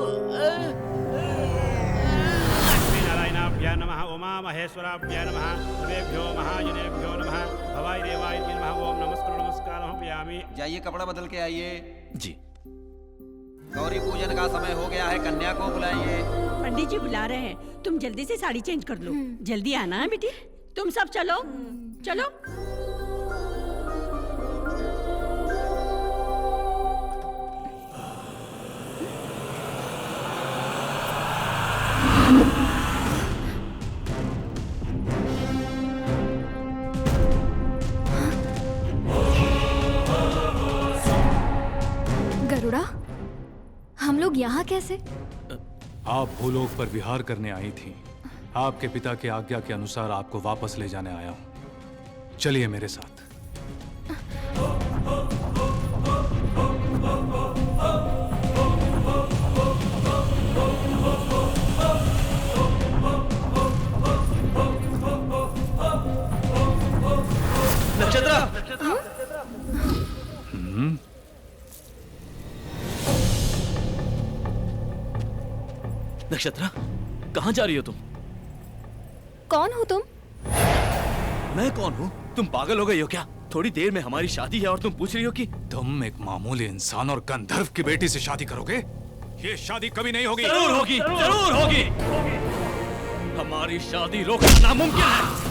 नारायणाभ्यां नमः, उमा महेश्वराभ्यां नमः, सर्वेभ्यो महाजनेभ्यो नमः, भवाय देवाय नमः। ओम नमस्कारं पयामि। जाइए कपड़ा बदल के आइए। जी। गौरी पूजन का समय हो गया है, कन्या को बुलाइए। पंडित जी बुला रहे हैं, तुम जल्दी से साड़ी चेंज कर लो। जल्दी आना है बेटी। तुम सब चलो चलो। गरुड़ा, हम लोग यहाँ कैसे? आप भूलोक पर विहार करने आई थी। आपके पिता की आज्ञा के अनुसार आपको वापस ले जाने आया हूँ। चलिए मेरे साथ। नक्षत्रा, कहाँ जा रही हो तुम? कौन हो तुम? मैं कौन हूँ? तुम पागल हो गई हो क्या? थोड़ी देर में हमारी शादी है और तुम पूछ रही हो कि तुम एक मामूली इंसान और गंधर्व की बेटी से शादी करोगे? ये शादी कभी नहीं होगी। जरूर होगी, जरूर होगी। हमारी शादी रोकना नामुमकिन है।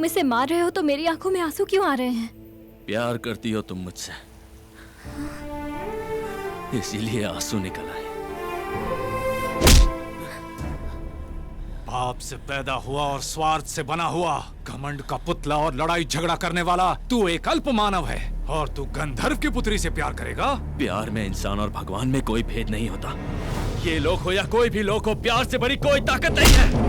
इसे मार रहे हो तो मेरी आंखों में आंसू क्यों आ रहे हैं? प्यार करती हो तुम मुझसे, इसीलिए आंसू निकल आए। पाप से पैदा हुआ और स्वार्थ से बना हुआ, घमंड का पुतला और लड़ाई झगड़ा करने वाला तू एक अल्प मानव है, और तू गंधर्व की पुत्री से प्यार करेगा? प्यार में इंसान और भगवान में कोई भेद नहीं होता। ये लोग हो या कोई भी लोग हो, प्यार से बड़ी कोई ताकत नहीं है।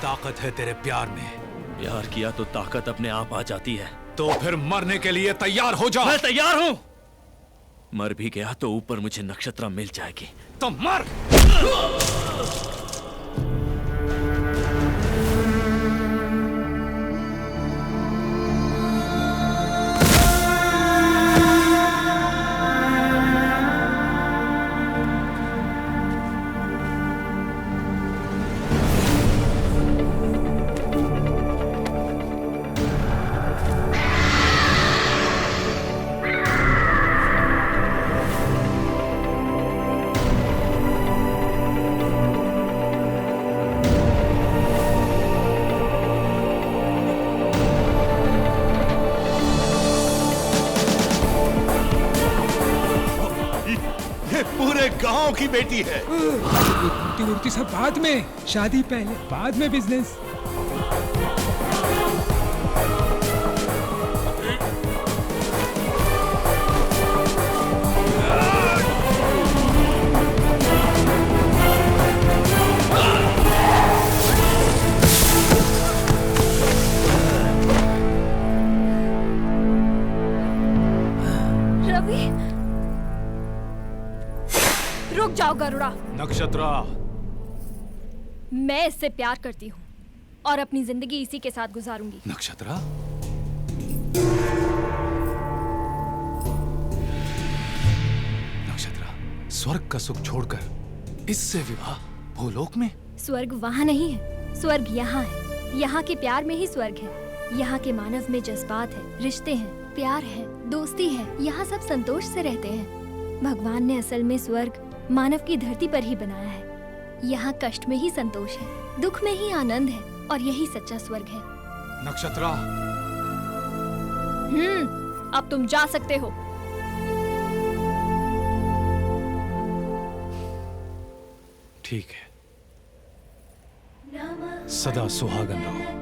ताकत है तेरे प्यार में। प्यार किया तो ताकत अपने आप आ जाती है। तो फिर मरने के लिए तैयार हो जा। मैं तैयार हूं। मर भी गया तो ऊपर मुझे नक्षत्रा मिल जाएगी। तो मर। गांव की बेटी है। उड़ती उड़ती सब बाद में, शादी पहले, बाद में बिजनेस। रुक जाओ गरुड़ा। नक्षत्रा, मैं इससे प्यार करती हूँ और अपनी जिंदगी इसी के साथ गुजारूंगी। नक्षत्रा, नक्षत्रा, स्वर्ग का सुख छोड़कर इससे विवाह भूलोक में? स्वर्ग वहाँ नहीं है, स्वर्ग यहाँ है। यहाँ के प्यार में ही स्वर्ग है। यहाँ के मानव में जज्बात है, रिश्ते हैं, प्यार है, दोस्ती है। यहाँ सब संतोष से रहते हैं। भगवान ने असल में स्वर्ग मानव की धरती पर ही बनाया है। यहाँ कष्ट में ही संतोष है, दुख में ही आनंद है, और यही सच्चा स्वर्ग है। नक्षत्रा। अब तुम जा सकते हो। ठीक है, सदा सुहागन रहो।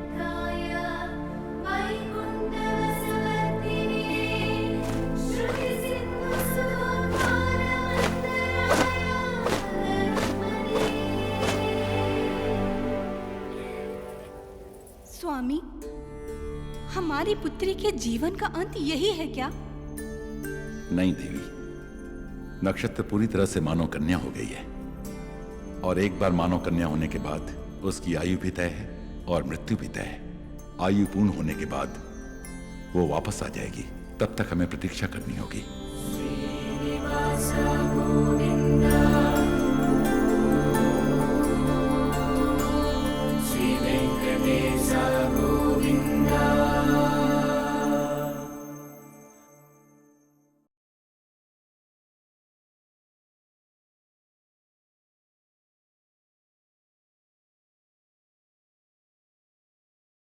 स्वामी, हमारी पुत्री के जीवन का अंत यही है क्या? नहीं देवी, नक्षत्र पूरी तरह से मानव कन्या हो गई है, और एक बार मानव कन्या होने के बाद उसकी आयु भी तय है और मृत्यु भी तय है। आयु पूर्ण होने के बाद वो वापस आ जाएगी, तब तक हमें प्रतीक्षा करनी होगी।